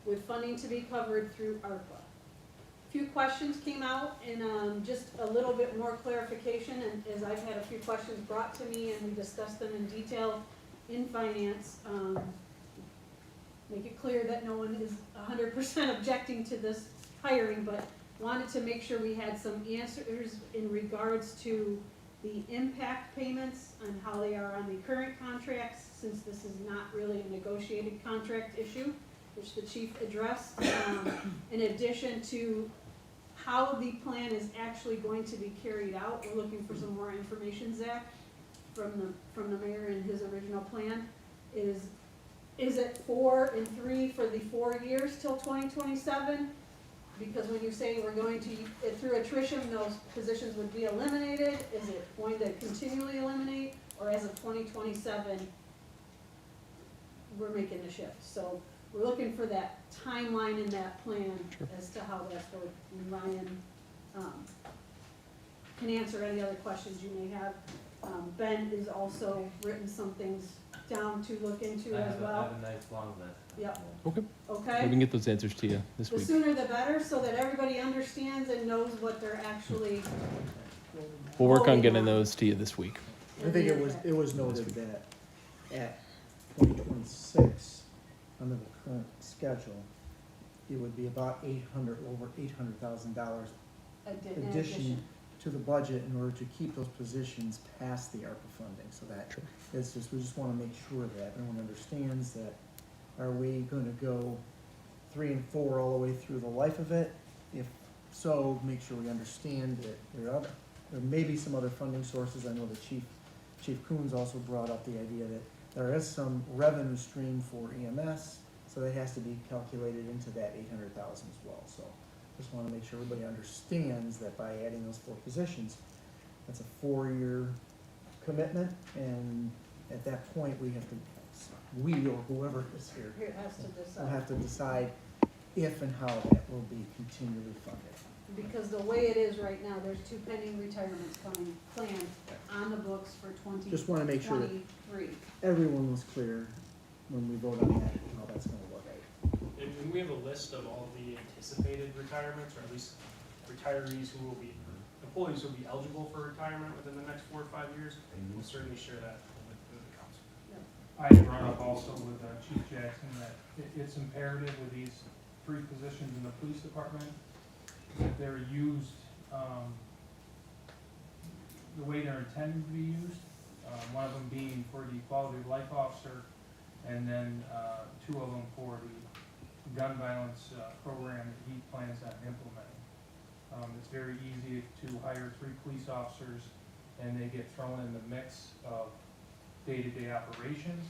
with funding to be covered through ARPA. Few questions came out, and just a little bit more clarification, and as I've had a few questions brought to me and we discussed them in detail in finance, make it clear that no one is 100% objecting to this hiring, but wanted to make sure we had some answers in regards to the impact payments and how they are on the current contracts, since this is not really a negotiated contract issue, which the chief addressed, in addition to how the plan is actually going to be carried out. We're looking for some more information, Zach, from the mayor in his original plan. Is it 4 and 3 for the 4 years till 2027? Because when you say we're going to, through attrition, those positions would be eliminated, is it going to continually eliminate? Or as of 2027, we're making the shift? So we're looking for that timeline in that plan as to how that's going. And Ryan can answer any other questions you may have. Ben has also written some things down to look into as well. I have a nice long list. Yep. We Okay? can get those answers to you this The week. sooner the better, so that everybody understands and knows what they're actually. We'll work on voting getting on. those to you this week. I think it was noted that at 2026, under the current schedule, it would be about over $800,000 In addition to the budget in order to keep those positions past the ARPA funding. So that Sure. it's just, we just want to make sure that everyone understands that. Are we going to go 3 and 4 all the way through the life of it? If so, make sure we understand that there may be some other funding sources. I know the Chief Coons also brought up the idea that there is some revenue stream for EMS, so that has to be calculated into that 800,000 as well. So just want to make sure everybody understands that by adding those 4 positions, that's a 4-year commitment, and at that point, we or whoever is here Here has to will decide, have to decide if and how that will be continually funded. because the way it is right now, there's 2 pending retirements coming planned on the books for Just want to make sure that 2023. everyone was clear when we vote on that, how that's going to work. And we have a list of all the anticipated retirements, or at least retirees who will be, employees who will be eligible for retirement within the next 4 or 5 years. We'll certainly share that with the council. I brought up also with Chief Jackson that it's imperative with these 3 positions in the police department that they're used the way they're intended to be used. One of them being for the quality of life officer, and then 2 of them for the gun violence program that he plans on implementing. It's very easy to hire 3 police officers and they get thrown in the mix of day-to-day operations.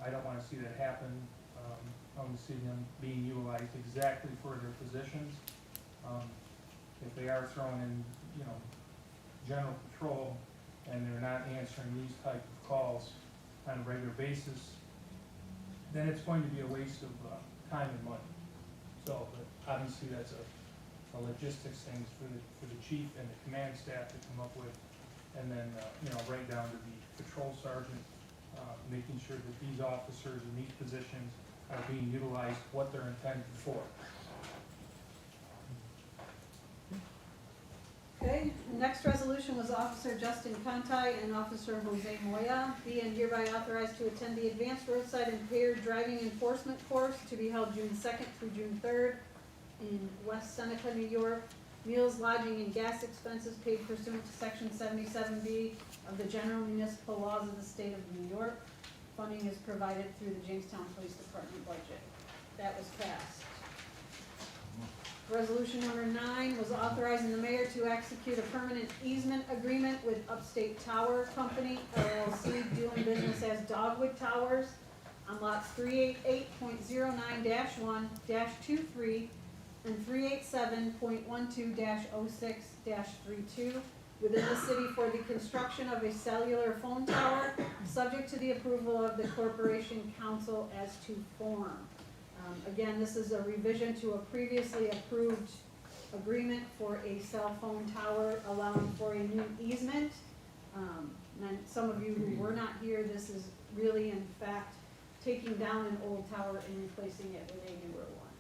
I don't want to see that happen. I want to see them being utilized exactly for their positions. If they are thrown in, general patrol and they're not answering these type of calls on a regular basis, then it's going to be a waste of time and money. So, but obviously that's a logistics thing for the chief and the command staff to come up with, and then right down to the patrol sergeant, making sure that these officers in these positions are being utilized what they're intended for. Okay, the next resolution was Officer Justin Conti and Officer Jose Moya be and hereby authorized to attend the Advanced Roadside Impaired Driving Enforcement Course to be held June 2nd through June 3rd in West Seneca, New York. Meals, lodging, and gas expenses paid pursuant to section 77B of the general municipal laws of the state of New York. Funding is provided through the Jamestown Police Department budget. That was passed. Resolution number 9 was authorizing the mayor to execute a permanent easement agreement with Upstate Tower Company LLC, doing business as Dogwood Towers, on lots 388.09-1-23 and 387.12-06-32 within the city for the construction of a cellular phone tower, subject to the approval of the corporation council as to form. Again, this is a revision to a previously approved agreement for a cell phone tower, allowing for a new easement. And some of you who were not here, this is really in fact taking down an old tower and replacing it with a newer one.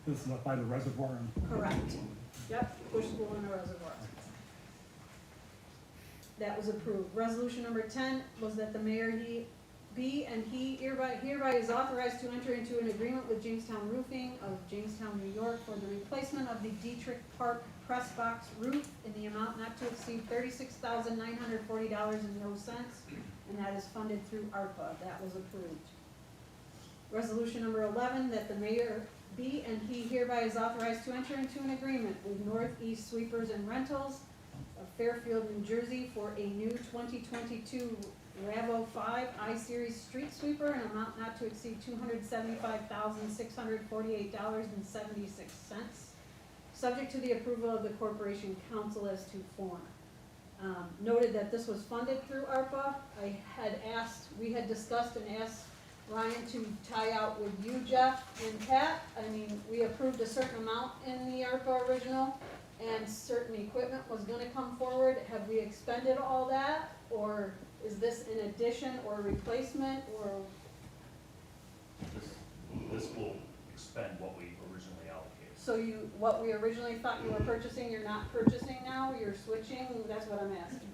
This is up by the reservoir. Correct. Yep, Bush School in the reservoir. That was approved. Resolution number 10 was that the mayor, he hereby is authorized to enter into an agreement with Jamestown Roofing of Jamestown, New York for the replacement of the Dietrich Park press box roof in the amount not to exceed $36,940.00, and that is funded through ARPA. That was approved. Resolution number 11, that the mayor be and he hereby is authorized to enter into an agreement with Northeast Sweepers and Rentals of Fairfield, New Jersey for a new 2022 Ravo 5 I-Series street sweeper in an amount not to exceed $275,648.76, subject to the approval of the corporation council as to form. Noted that this was funded through ARPA. We had discussed and asked Ryan to tie out with you, Jeff, and Pat. I mean, we approved a certain amount in the ARPA original, and certain equipment was gonna come forward. Have we expended all that, or is this in addition or replacement, or? This will expend what we originally allocated. So what we originally thought you were purchasing, you're not purchasing now, you're switching, that's what I'm asking.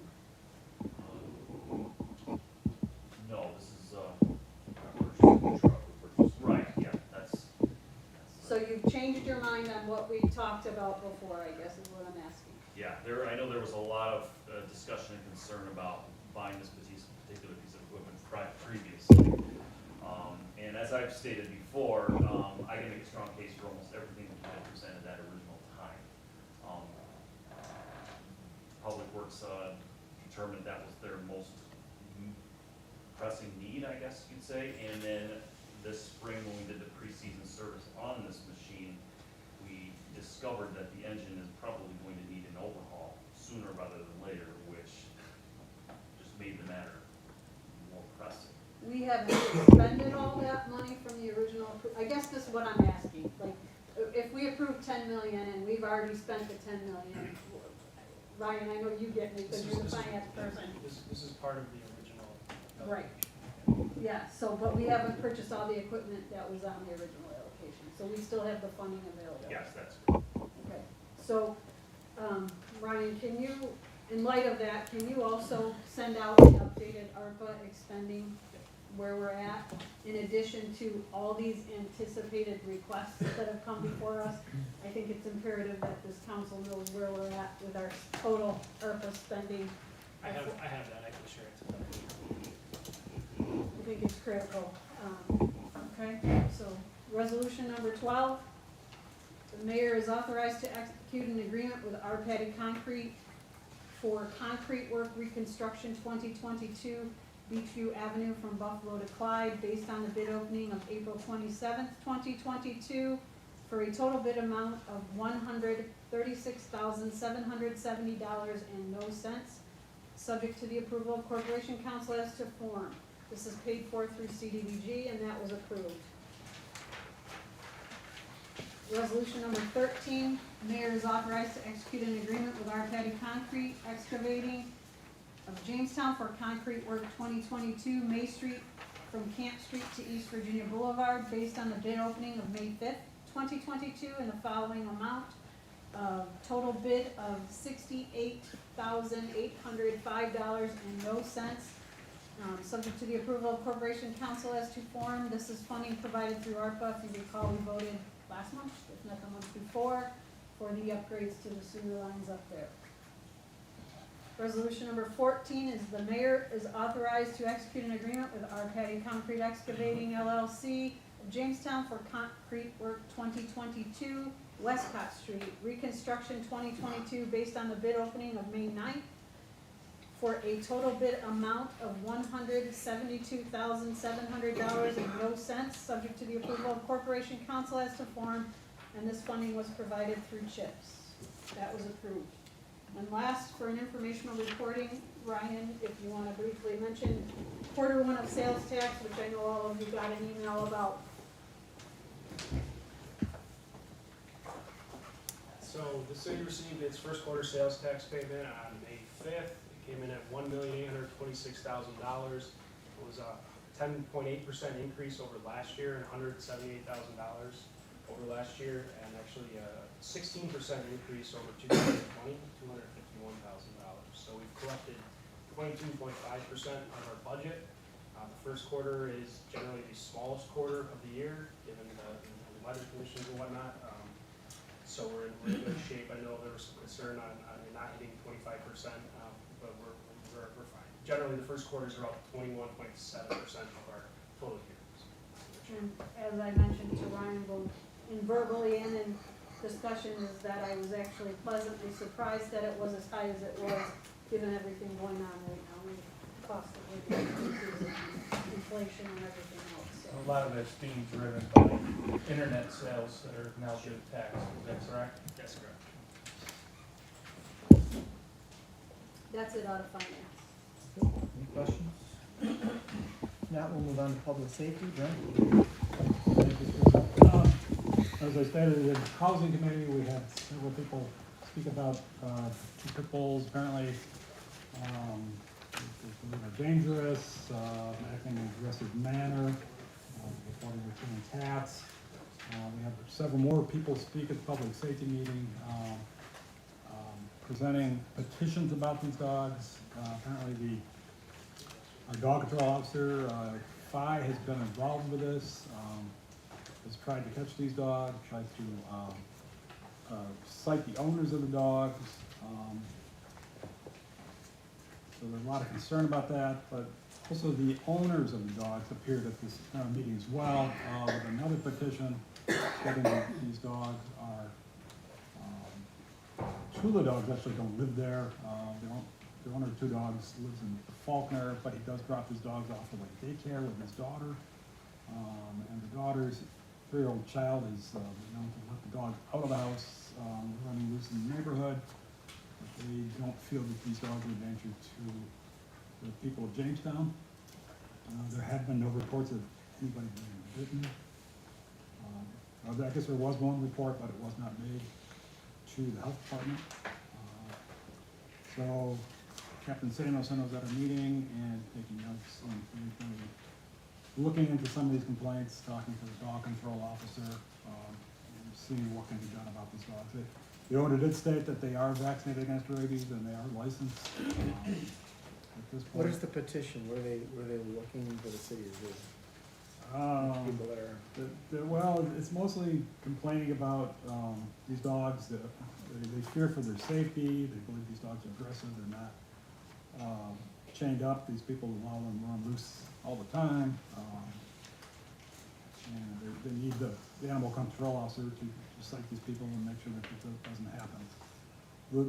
No, this is, purchasing the truck. Right, yeah, that's. So you've changed your mind on what we talked about before, I guess is what I'm asking. Yeah, I know there was a lot of discussion and concern about buying this particular piece of equipment previously. And as I've stated before, I can make a strong case for almost everything that we had presented at that original time. Public Works determined that was their most pressing need, I guess you'd say. And then this spring, when we did the pre-season service on this machine, we discovered that the engine is probably going to need an overhaul sooner rather than later, which just made the matter more pressing. We haven't expended all that money from the original, I guess this is what I'm asking, like, if we approve 10 million and we've already spent the 10 million, Ryan, I know you get me because you're the finance person. This is part of the original. Right. Yeah, so, but we haven't purchased all the equipment that was on the original allocation, so we still have the funding available. Yes, that's good. Okay, so, Ryan, can you, in light of that, can you also send out the updated ARPA expending where we're at, in addition to all these anticipated requests that have come before us? I think it's imperative that this council knows where we're at with our total ARPA spending. I have that, I can share it to them. I think it's critical. Okay, so resolution number 12, the mayor is authorized to execute an agreement with Arpad Concrete for concrete work reconstruction 2022 Beachview Avenue from Buffalo to Clyde, based on the bid opening of April 27th, 2022, for a total bid amount of $136,770.00, subject to the approval of Corporation Council as to form. This is paid for through CDBG, and that was approved. Resolution number 13, mayor is authorized to execute an agreement with Arpad Concrete Excavating of Jamestown for concrete work 2022 May Street from Camp Street to East Virginia Boulevard, based on the bid opening of May 5th, 2022, in the following amount. Total bid of $68,805.00, subject to the approval of Corporation Council as to form. This is funding provided through ARPA. If you recall, we voted last month, if not the month before, for the upgrades to the sewer lines up there. Resolution number 14 is the mayor is authorized to execute an agreement with Arcady Concrete Excavating LLC of Jamestown for concrete work 2022 Westcott Street, reconstruction 2022 based on the bid opening of May 9th for a total bid amount of $172,700 and no cents, subject to the approval of Corporation Council as to form, and this funding was provided through CHIPS. That was approved. And last, for an informational reporting, Ryan, if you want to briefly mention Q1 of sales tax, which I know all of you got an email about. So the city received its first quarter sales tax payment on May 5th. It came in at $1,826,000. It was a 10.8% increase over last year and $178,000 over last year, and actually a 16% increase over 2020, $251,000. So we've collected 22.5% of our budget. The first quarter is generally the smallest quarter of the year, given the weather conditions and whatnot. So we're in good shape. I know there was some concern on not hitting 25%, but we're fine. Generally, the first quarters are about 21.7% of our total year. And as I mentioned to Ryan, both in verbally and in discussion, is that I was actually pleasantly surprised that it was as high as it was, given everything going on right now, with cost of living increases, inflation and everything else, so. A lot of it's being driven by internet sales that are now due tax, is that correct? That's correct. That's it out of finance. Any questions? Now we'll move on to public safety. Brent? As I stated in the housing committee, we had several people speak about two pit bulls apparently are dangerous, acting in an aggressive manner, reporting returning cats. We have several more people speak at the public safety meeting, presenting petitions about these dogs. Apparently our dog control officer, Phi, has been involved with this. Has tried to catch these dogs, tries to cite the owners of the dogs. So there's a lot of concern about that, but also the owners of the dogs appeared at this meeting as well. With another petition stating that these dogs are, two of the dogs actually don't live there. The owner of two dogs lives in Faulkner, but he does drop his dogs off at like daycare with his daughter. And the daughter's 3-year-old child is known to let the dog out of the house, running loose in the neighborhood. But they don't feel that these dogs are a danger to the people of Jamestown. There have been no reports of anybody being bitten. I guess there was one report, but it was not made to the health department. So Captain Samuelson was at a meeting and taking notes on looking into some of these complaints, talking to the dog control officer, and seeing what can be done about these dogs. The owner did state that they are vaccinated against rabies and they are licensed. At this point, What is the petition? Were they looking for the city to do? People that are. Well, it's mostly complaining about these dogs. That they fear for their safety. They believe these dogs are aggressive. They're not chained up. These people allow them to run loose all the time. And they need the animal control officer to cite these people and make sure that this doesn't happen. The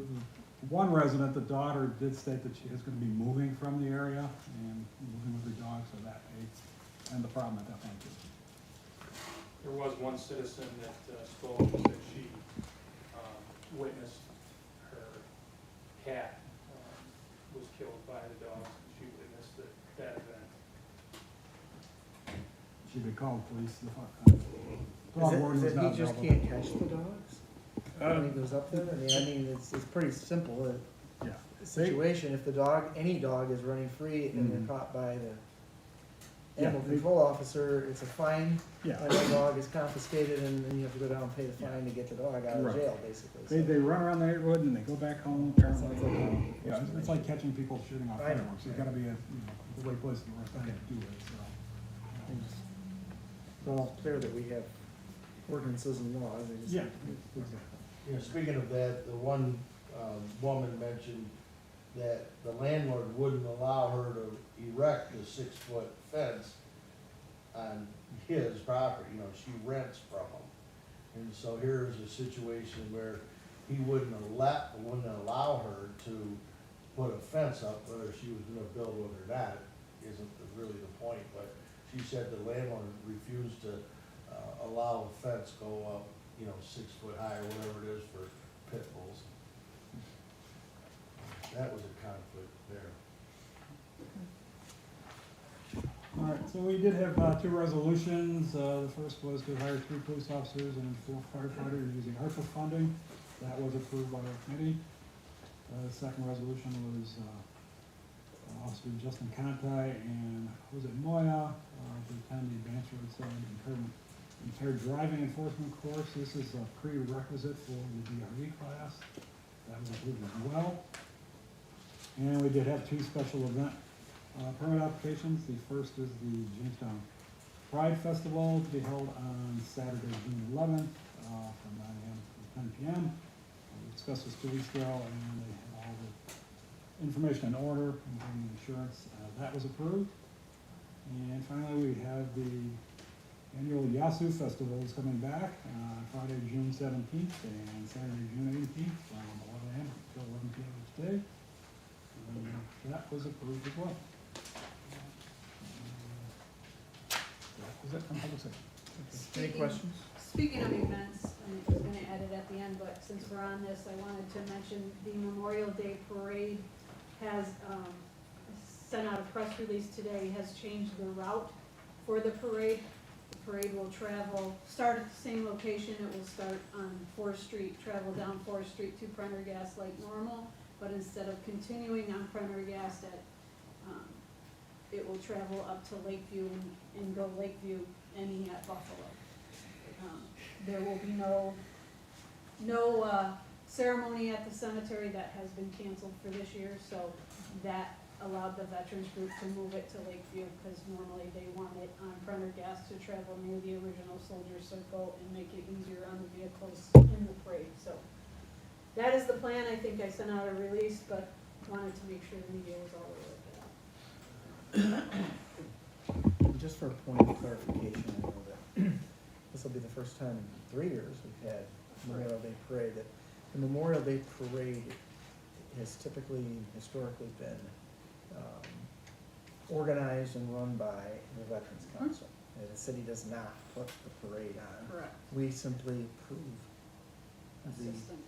one resident, the daughter, did state that she is going to be moving from the area and moving with her dog, so that may end the problem at that point too. There was one citizen that spoke that she witnessed her cat was killed by the dogs. She witnessed that event. She could call the police. Is it he just can't catch the dogs? When he goes up there? I mean, it's pretty simple. Yeah. Situation, if any dog is running free and they're caught by the animal control officer, it's a fine. Yeah. And the dog is confiscated and then you have to go down and pay the fine to get the dog out of jail, basically. They run around the neighborhood and they go back home. Apparently. It's like catching people shooting off fireworks. There's gotta be a right place and the right time to do it, so. Well, it's clear that we have ordinances and laws. Yeah. You know, speaking of that, the one, woman mentioned that the landlord wouldn't allow her to erect a 6-foot fence on his property, you know, she rents from him. And so here's a situation where he wouldn't allow her to put a fence up, whether she was gonna build one or not, isn't really the point, but she said the landlord refused to, allow a fence go up, you know, 6 foot high or whatever it is for pit bulls. That was a conflict there. All right, so we did have 2 resolutions. The first was to hire 3 police officers and 4 firefighters using ARPA funding. That was approved by our committee. The second resolution was Officer Justin Conti and Jose Moya to attend the Advanced Roadside Impaired Driving Enforcement course. This is a prerequisite for the DRE class. That was approved as well. And we did have 2 special event permit applications. The first is the Jamestown Pride Festival to be held on Saturday, June 11th, from 9 a.m. to 10 p.m. We discussed this 2 weeks ago, and they had all the information in order, including insurance. That was approved. And finally, we have the annual Yasu Festival is coming back Friday, June 17th, and Saturday, June 18th, from 11 a.m. until 11 p.m. each day. And that was approved as well. That was it from public safety. Any questions? Speaking of events, I was gonna add it at the end, but since we're on this, I wanted to mention the Memorial Day Parade has, sent out a press release today, has changed the route for the parade. The parade will start at the same location, it will start on 4th Street, travel down 4th Street to Prendergast like normal, but instead of continuing on Prendergast it will travel up to Lakeview and go Lakeview, ending at Buffalo. There will be no ceremony at the cemetery. That has been canceled for this year, so that allowed the veterans group to move it to Lakeview, because normally they want it on Prendergast to travel near the original Soldier Circle and make it easier on the vehicles in the parade. So that is the plan. I think I sent out a release, but wanted to make sure the media was all aware of that. Just for a point of clarification, I know that this will be the first time in 3 years we've had Memorial Day Parade. That the Memorial Day Parade has historically been organized and run by the Veterans Council. And the city does not put the parade on. Correct. We simply approve the Assistance.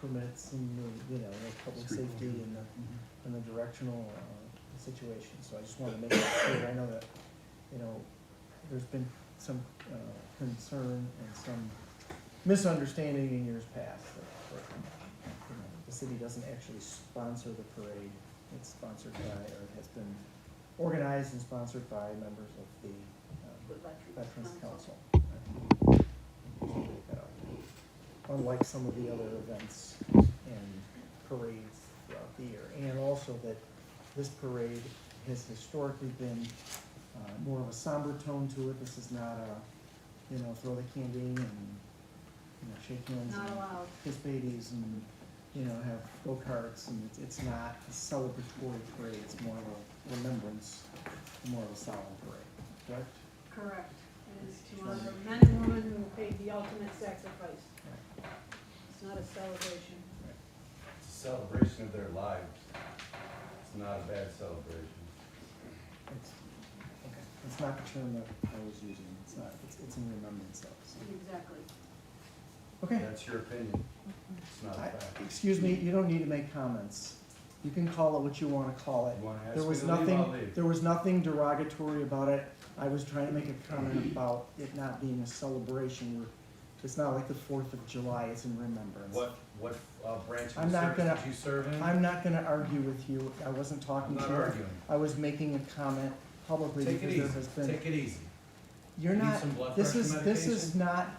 permits and the public safety and the directional situation. So I just want to make it clear. I know that, there's been some concern and some misunderstanding in years past that the city doesn't actually sponsor the parade. It's sponsored by, or it has been organized and sponsored by members of the Veterans Council. Unlike some of the other events and parades throughout the year. And also that this parade has historically been more of a somber tone to it. This is not a, throw the candy and, shake hands Not and allowed. kiss babies and, have go-karts, and it's not a celebratory parade. It's more of a remembrance, more of a solemn parade, correct? Correct. It is to honor men and women who paid the ultimate sacrifice. It's not a celebration. It's a celebration of their lives. It's not a bad celebration. It's not the term that I was using. It's not. It's in remembrance of. So. Exactly. Okay. That's your opinion. It's not a fact. Excuse me. You don't need to make comments. You can call it what you want to call it. You wanna ask There was me to leave, I'll nothing. leave. There was nothing derogatory about it. I was trying to make a comment about it not being a celebration. It's not like the 4th of July. It's in remembrance. What branch I'm of not service gonna- did you serve in? I'm not going to argue with you. I wasn't talking I'm to not you. arguing. I was making a comment publicly Take it because there has easy, been. take it easy. You're Need not. some blood This pressure is medication? not.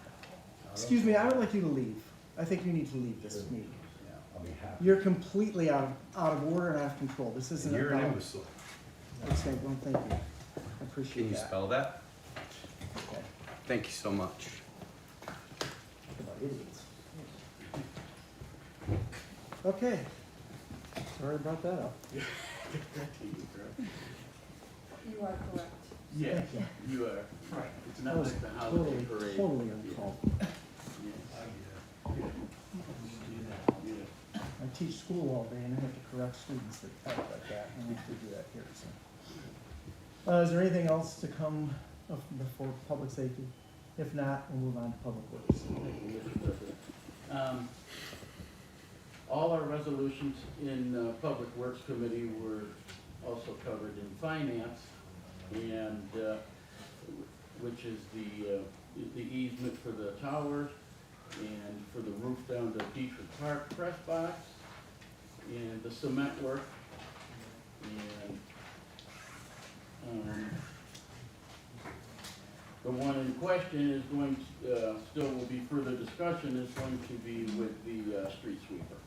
Excuse me. I would like you to leave. I think you need to leave this meeting. Yeah, I'll be happy. You're completely out of order and out of control. This isn't You're an about. imbecile. Okay, well, thank you. I appreciate Can you that. spell that? Okay. Thank you so much. Talk about idiots. Okay. Sorry about that up. You are correct. Yeah, you are. Right. It's That not was like the holiday totally, parade. totally uncalled for. Yes. I teach school all day and I have to correct students that type like that, and we have to do that here, so. Is there anything else to come before public safety? If not, we'll move on to public works. All our resolutions in Public Works Committee were also covered in finance, and, which is the easement for the tower, and for the roof down to Dietrich Park press box, and the cement work, and, the one in question is going to, still will be further discussion, is going to be with the street sweeper,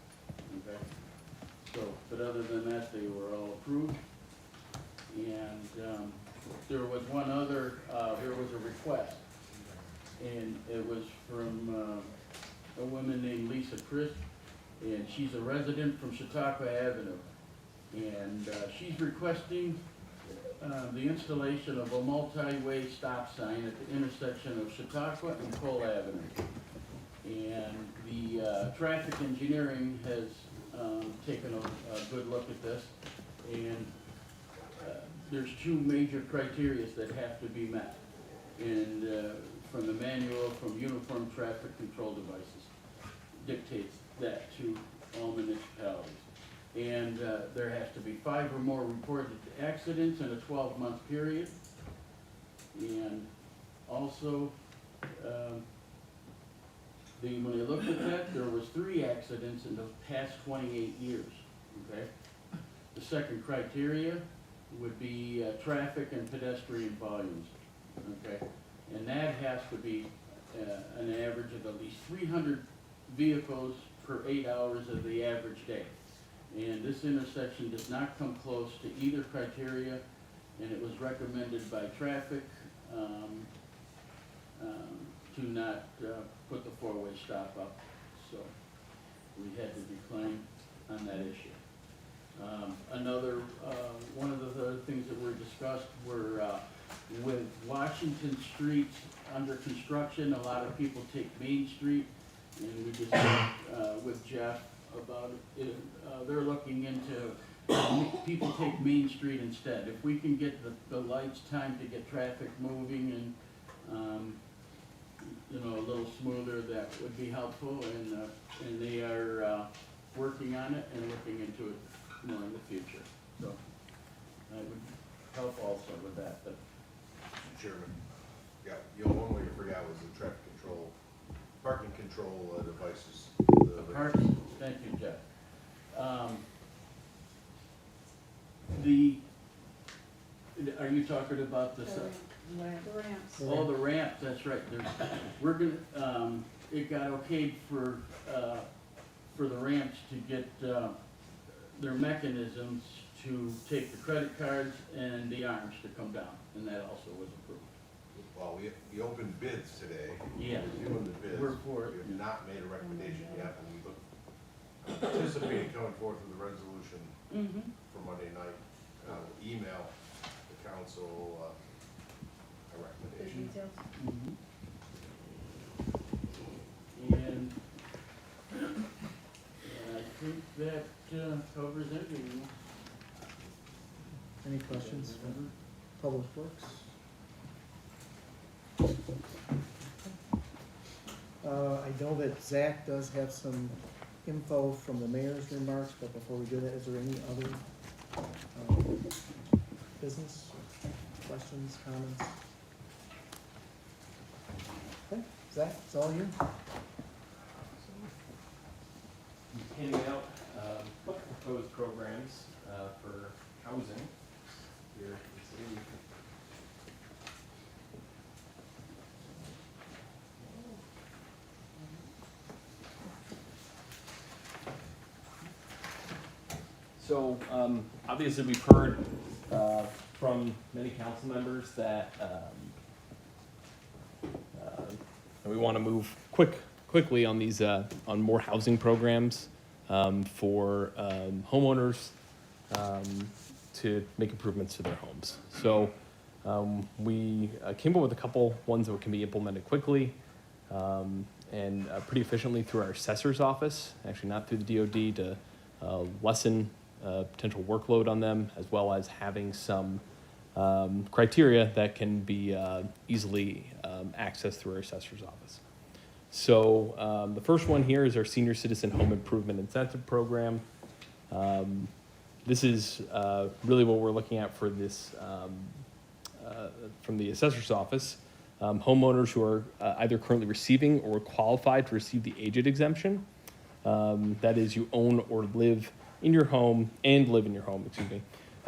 okay? So, but other than that, they were all approved. And there was one other, there was a request, and it was from a woman named Lisa Chris, and she's a resident from Chautauqua Avenue. And she's requesting the installation of a multi-way stop sign at the intersection of Chautauqua and Cole Avenue. And the traffic engineering has taken a good look at this, and there's two major criteria that have to be met. And from the manual from Uniform Traffic Control Devices dictates that to all municipalities. And there has to be 5 or more reported accidents in a 12-month period. And also, when I looked at that, there was 3 accidents in the past 28 years, okay? The second criteria would be traffic and pedestrian volumes, okay? And that has to be an average of at least 300 vehicles per 8 hours of the average day. And this intersection does not come close to either criteria, and it was recommended by traffic to not put the 4-way stop up. So we had to decline on that issue. Another, one of the things that were discussed were with Washington Street under construction, a lot of people take Main Street, and we just with Jeff about it, they're looking into people take Main Street instead. If we can get the lights timed to get traffic moving and you know, a little smoother, that would be helpful. And they are working on it and looking into it more in the future. So I would help also with that. But Mr. Chairman, yeah, the only one we forgot was the traffic control, parking control devices. parking, thank you, Jeff. Are you talking about the? The ramps. Oh, the ramp, that's right. We're gonna, it got okayed for the ramps to get, their mechanisms to take the credit cards and the arms to come down, and that also was approved. Well, we opened bids today. Yes. We're doing the bids. We're for it. We have not made a recommendation yet, and we look, anticipating coming forth with a resolution for Monday night. We'll email the council a The recommendation. details. And I think that covers everything. Any questions from Public Works? I know that Zach does have some info from the mayor's remarks, but before we do that, is there any other business, questions, comments? Okay, Zach, it's all you. Handing out proposed programs for housing here in the city. So obviously we've heard from many council members that We want to move quickly on these on more housing programs for homeowners to make improvements to their homes. So we came up with a couple ones that can be implemented quickly and pretty efficiently through our assessor's office, actually not through the DOD, to lessen potential workload on them, as well as having some criteria that can be easily accessed through our assessor's office. So the first one here is our Senior Citizen Home Improvement Incentive Program. This is really what we're looking at for this from the assessor's office. Homeowners who are either currently receiving or qualified to receive the aged exemption. That is, you own or live in your home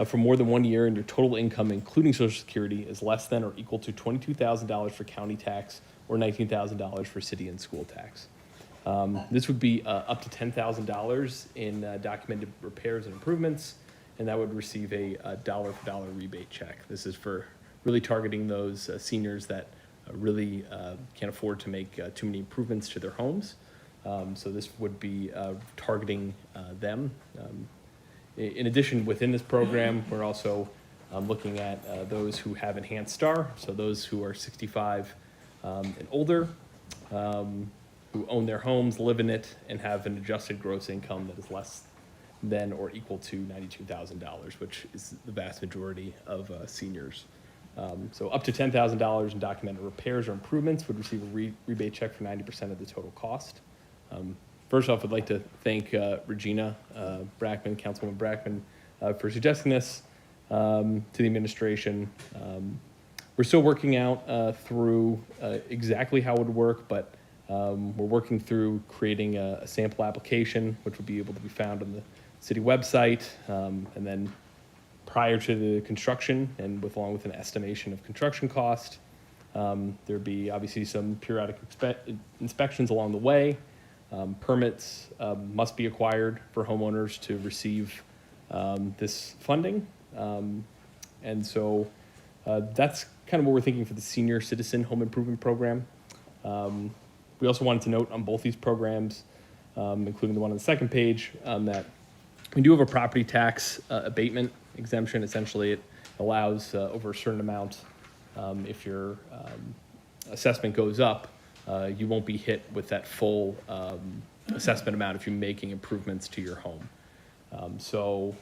for more than 1 year, and your total income, including Social Security, is less than or equal to $22,000 for county tax or $19,000 for city and school tax. This would be up to $10,000 in documented repairs and improvements, and that would receive a dollar-for-dollar rebate check. This is for really targeting those seniors that really can't afford to make too many improvements to their homes. So this would be targeting them. In addition, within this program, we're also looking at those who have enhanced STAR, so those who are 65 and older, who own their homes, live in it, and have an adjusted gross income that is less than or equal to $92,000, which is the vast majority of seniors. So up to $10,000 in documented repairs or improvements would receive a rebate check for 90% of the total cost. First off, I'd like to thank Regina Brackman, Councilwoman Brackman, for suggesting this to the administration. We're still working out through exactly how it would work, but we're working through creating a sample application, which will be able to be found on the city website, and then prior to the construction, and along with an estimation of construction cost. There'd be obviously some periodic inspections along the way. Permits must be acquired for homeowners to receive this funding. And so that's kind of what we're thinking for the Senior Citizen Home Improvement Program. We also wanted to note on both these programs, including the one on the second page, that we do have a property tax abatement exemption. Essentially, it allows over a certain amount, if your assessment goes up, you won't be hit with that full assessment amount if you're making improvements to your home. So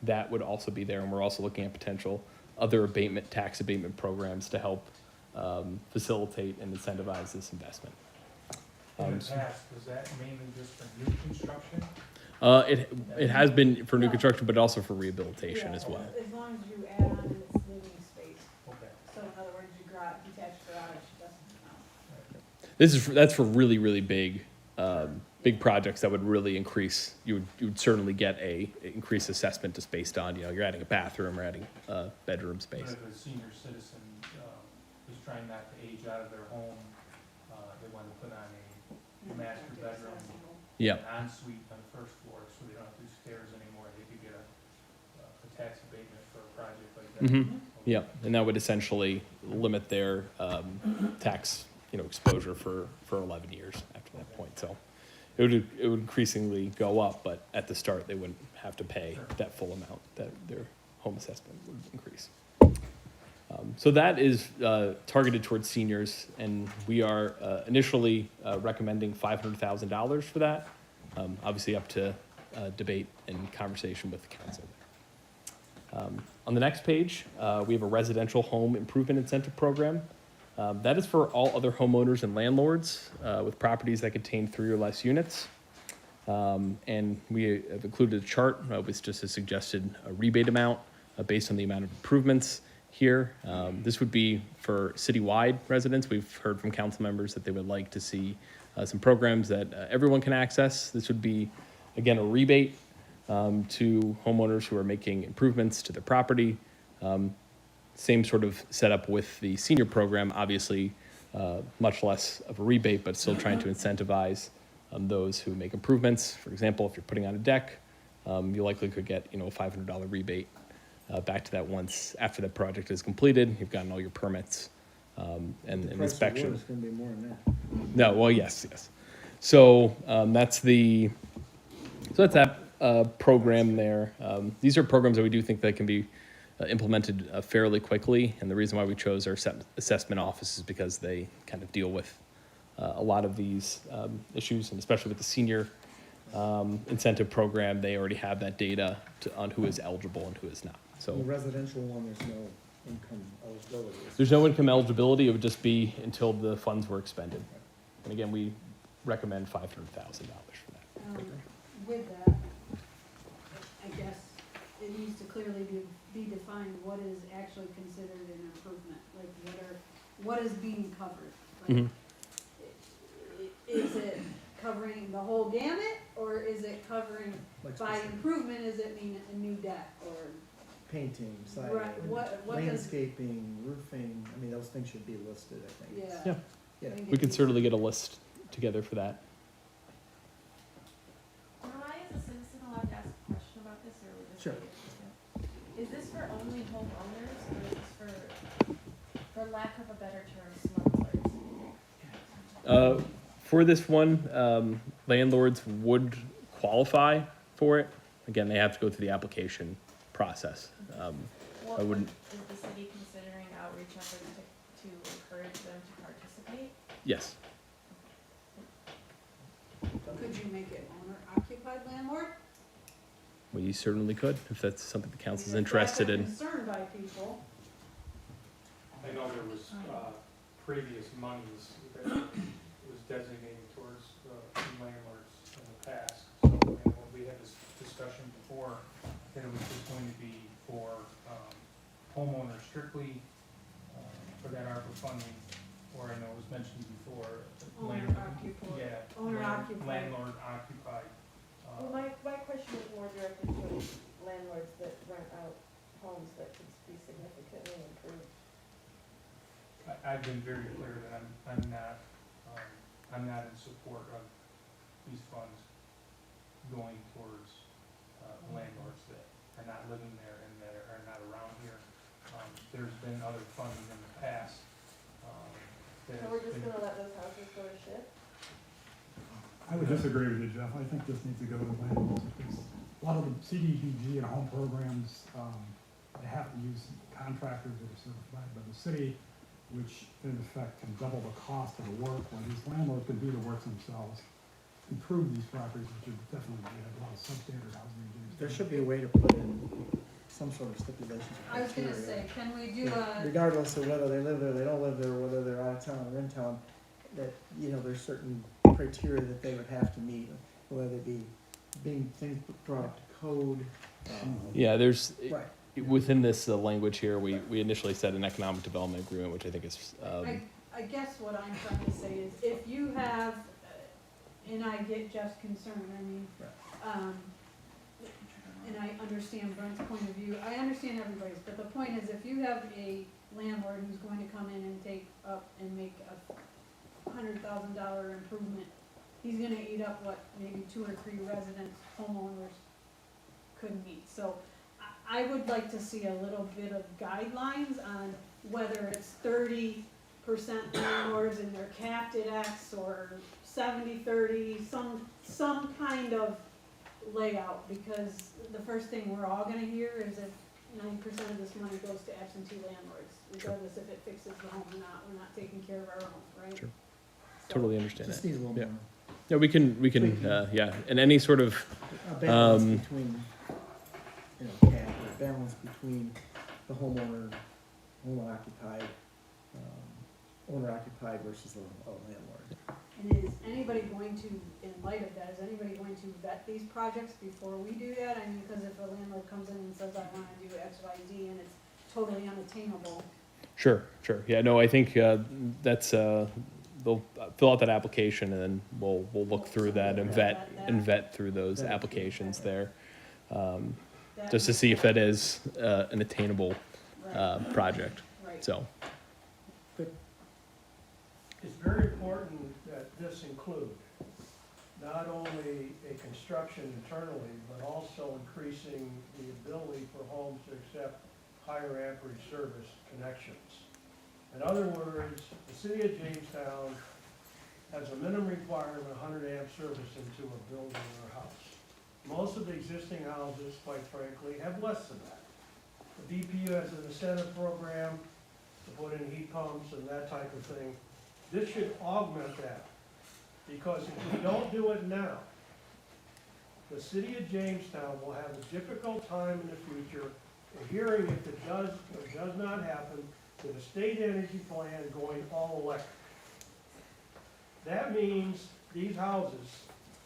that would also be there, and we're also looking at potential other tax abatement programs to help facilitate and incentivize this investment. In the past, was that mainly just for new construction? It has been for new construction, but also for rehabilitation as well. As long as you add on in its living space. Okay. So in other words, your detached garage doesn't count. That's for really, really big projects that would really increase. You would certainly get a increased assessment just based on, you're adding a bathroom or adding bedroom space. But if a senior citizen is trying not to age out of their home, they want to put on a master bedroom, Yeah. an ensuite on the first floor, so they don't have to do stairs anymore. They could get a tax abatement for a project like that. Mm-hmm. Yeah, and that would essentially limit their tax, exposure for 11 years after that point. So it would increasingly go up, but at the start they wouldn't have to pay that full amount that their home assessment would increase. So that is targeted towards seniors, and we are initially recommending $500,000 for that. Obviously up to debate and conversation with the council. On the next page, we have a residential home improvement incentive program. That is for all other homeowners and landlords with properties that contain 3 or less units. And we have included a chart with just a suggested rebate amount based on the amount of improvements here. This would be for citywide residents. We've heard from council members that they would like to see some programs that everyone can access. This would be, again, a rebate to homeowners who are making improvements to their property. Same sort of setup with the senior program, obviously much less of a rebate, but still trying to incentivize those who make improvements. For example, if you're putting on a deck, you likely could get a $500 rebate back to that once after the project is completed. You've gotten all your permits and inspection. It's going to be more than that. No, well, yes. So that's the So that's that program there. These are programs that we do think that can be implemented fairly quickly, and the reason why we chose our assessment office is because they kind of deal with a lot of these issues, and especially with the senior incentive program, they already have that data on who is eligible and who is not. So the So residential one, there's no income eligibility. there's no income eligibility. It would just be until the funds were expended. And again, we recommend $500,000 for that. With that, I guess it needs to clearly be defined what is actually considered an improvement, like what is being covered? Like, Mhm. Is it covering the whole gamut, or is it covering, Like by specific improvement, is it mean a new deck, or? painting, siding, Right, what does, landscaping, roofing, I mean, those things should be listed, I think. yeah. Yeah. Yeah. I think We it could needs- certainly get a list together for that. Am I as a citizen allowed to ask a question about this, or would this Sure. be? Is this for only homeowners, or is this for lack of a better term, slumlords? For this one, landlords would qualify for it. Again, they have to go through the application process. What I wouldn't- Is the city considering outreach efforts to encourage them to participate? Yes. Could you make it owner occupied landlord? We certainly could, if that's something the council's If interested that's a in. concern by people. I know there was, previous monies that was designated towards, landlords in the past. So, when we had this discussion before, that it was just going to be for, homeowners strictly, for that ARPA funding, or I know it was mentioned before. Owner land- occupied. Yeah. Owner occupied. Landlord occupied. Well, my question is more directed to landlords that rent out homes that could be significantly improved. I've been very clear that I'm not in support of these funds going towards, landlords that are not living there and that are not around here. There's been other funding in the past, that So has we're just been. gonna let those houses go to shit? I would disagree with you, Jeff. I think this needs to go to the landlords, because a lot of the CDBG and home programs, they have to use contractors that are certified by the city, which in effect can double the cost of the work, when these landlords can do the work themselves, improve these properties, which are definitely, we have a lot of substandard housing in Jamestown. There should be a way to put in some sort of stipulations. or I was gonna criteria. say, can we do Yeah, a, regardless of whether they live there, they don't live there, whether they're out of town or in town, that, you know, there's certain criteria that they would have to meet, whether they be being things brought up to code. Yeah, there's, Right. within this language here, we initially said an economic development agreement, which I think is, I guess what I'm trying to say is, if you have, and I get Jeff's concern, I mean, and I understand Brent's point of view, I understand everybody's, but the point is, if you have a landlord who's going to come in and take up and make a $100,000 improvement, he's gonna eat up what, maybe 2 or 3 residents, homeowners could meet. So I would like to see a little bit of guidelines on whether it's 30% landlords and they're capped at X, or 70-30, some kind of layout, because the first thing we're all gonna hear is if 90% of this money goes to absentee landlords, regardless if it fixes the home or not, we're not taking care of our own, right? Sure. So- totally understand Just that. needs a little Yeah. more, Yeah, we can, yeah, and any sort of, a balance Um, between, you know, cap, a balance between the homeowner, owner occupied versus a landlord. And is anybody going to, in light of that, is anybody going to vet these projects before we do that? I mean, because if a landlord comes in and says, I wanna do X, Y, Z, and it's totally unattainable, sure. Yeah, no, I think that's, they'll fill out that application, and then we'll look through that and vet through those applications there, that. just to see if that is an attainable Right, project, right. so. It's very important that this include not only a construction internally, but also increasing the ability for homes to accept higher amperage service connections. In other words, the city of Jamestown has a minimum requirement of 100 amp service into a building or house. Most of the existing houses, quite frankly, have less than that. The BPU has an incentive program to put in heat pumps and that type of thing. This should augment that, because if we don't do it now, the city of Jamestown will have a difficult time in the future hearing if it does or does not happen with a state energy plan going all electric. That means these houses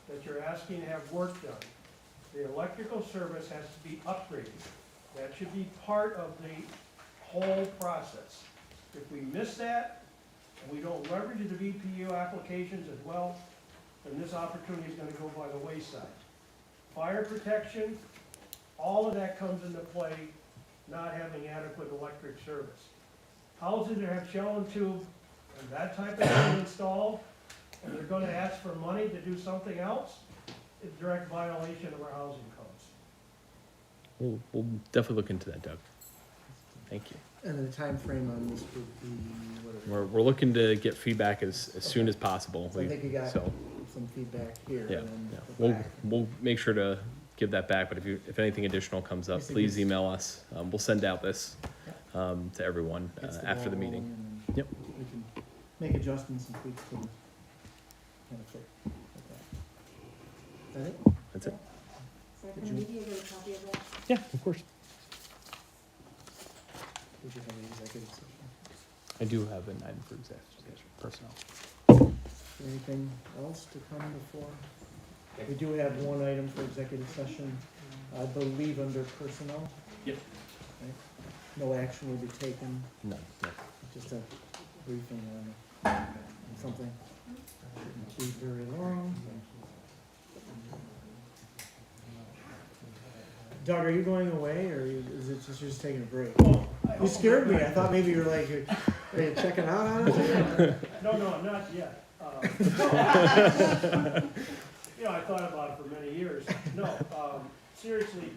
that you're asking to have work done, the electrical service has to be upgraded. That should be part of the whole process. If we miss that, and we don't leverage the BPU applications as well, then this opportunity is gonna go by the wayside. Fire protection, all of that comes into play, not having adequate electric service. Houses that have shell and tube and that type of thing installed, and they're gonna ask for money to do something else, it's direct violation of our housing codes. We'll definitely look into that, Doug. Thank you. And the time frame on this would be, whatever. We're looking to get feedback as soon as possible. So I think you got So, some feedback here yeah, and then yeah. go We'll, back. we'll make sure to give that back, but if anything additional comes up, Yes, it please is. email us. We'll send out this, to everyone, Gets after the ball meeting. rolling and Yep. We can make adjustments and tweaks to kind of fit with that. Is that it? That's it. So Did can you- we get a copy of that? Yeah, of course. Did you have an executive session? I do have an item for executive personnel. Anything else to come before? We do have one item for executive session, I believe under personnel. Yep. Right? No action will be taken, No, no. just a briefing on something. Shouldn't be very long. Doug, are you going away, or is it just you're just taking a break? You scared me, I thought maybe you were like, are you checking out on us? No, not yet. You know, I thought about it for many years. No, seriously,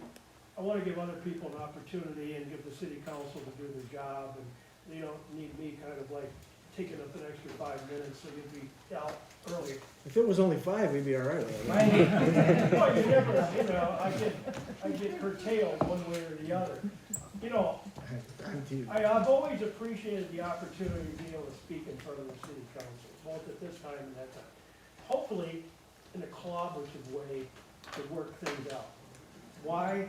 I wanna give other people an opportunity and give the city council to do their job, and they don't need me kind of like taking up an extra 5 minutes, so you'd be out earlier. If it was only 5, we'd be all right. Well, you never, you know, I get curtailed one way or the other. You know, I've always appreciated the opportunity to be able to speak in front of the city council, both at this time and that time. Hopefully, in a collaborative way to work things out. Why?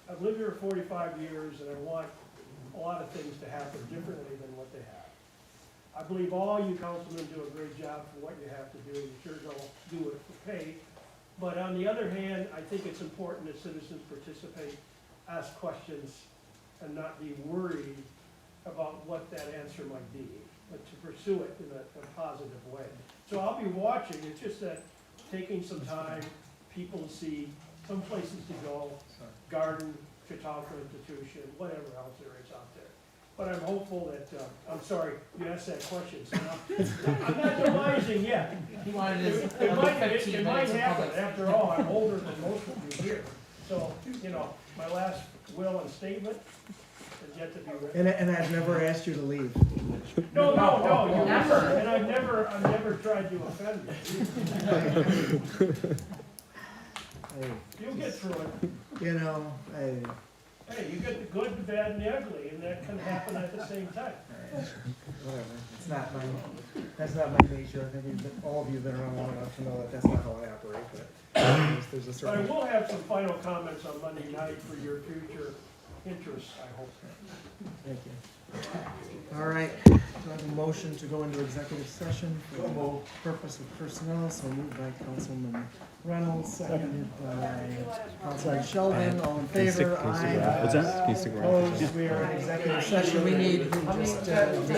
I've lived here 45 years and I want a lot of things to happen differently than what they have. I believe all you councilmen do a great job for what you have to do. You sure don't do it for pay. But on the other hand, I think it's important that citizens participate, ask questions, and not be worried about what that answer might be, but to pursue it in a positive way. So I'll be watching. It's just that taking some time, people to see, some places to go, garden, Chautauqua Institution, whatever else there is out there. But I'm hopeful that, I'm sorry, you asked that question, so I'm not demising yet. He wanted his It another might, 15 it might minutes of happen, public. after all, I'm older than most of you here. So, you know, my last will and statement is yet to be written. And I've never asked you to leave. No, you Never. and I've never tried to offend you. Hey, You'll get through it. you know, Hey, you get the good, the bad, and the ugly, and that can happen at the same time. whatever, it's not that's not my nature. I think all of you have been around long enough to know that that's not how I operate, but there's a But I certain. will have some final comments on Monday night for your future interests, I hope. Thank you. All right, so I have a motion to go into executive session for the purpose of personnel, so moved by Councilman Reynolds, seconded by Councilman Sheldon, all in favor, aye. What's that? Can you stick around? Opposed, we are in executive session, we need just,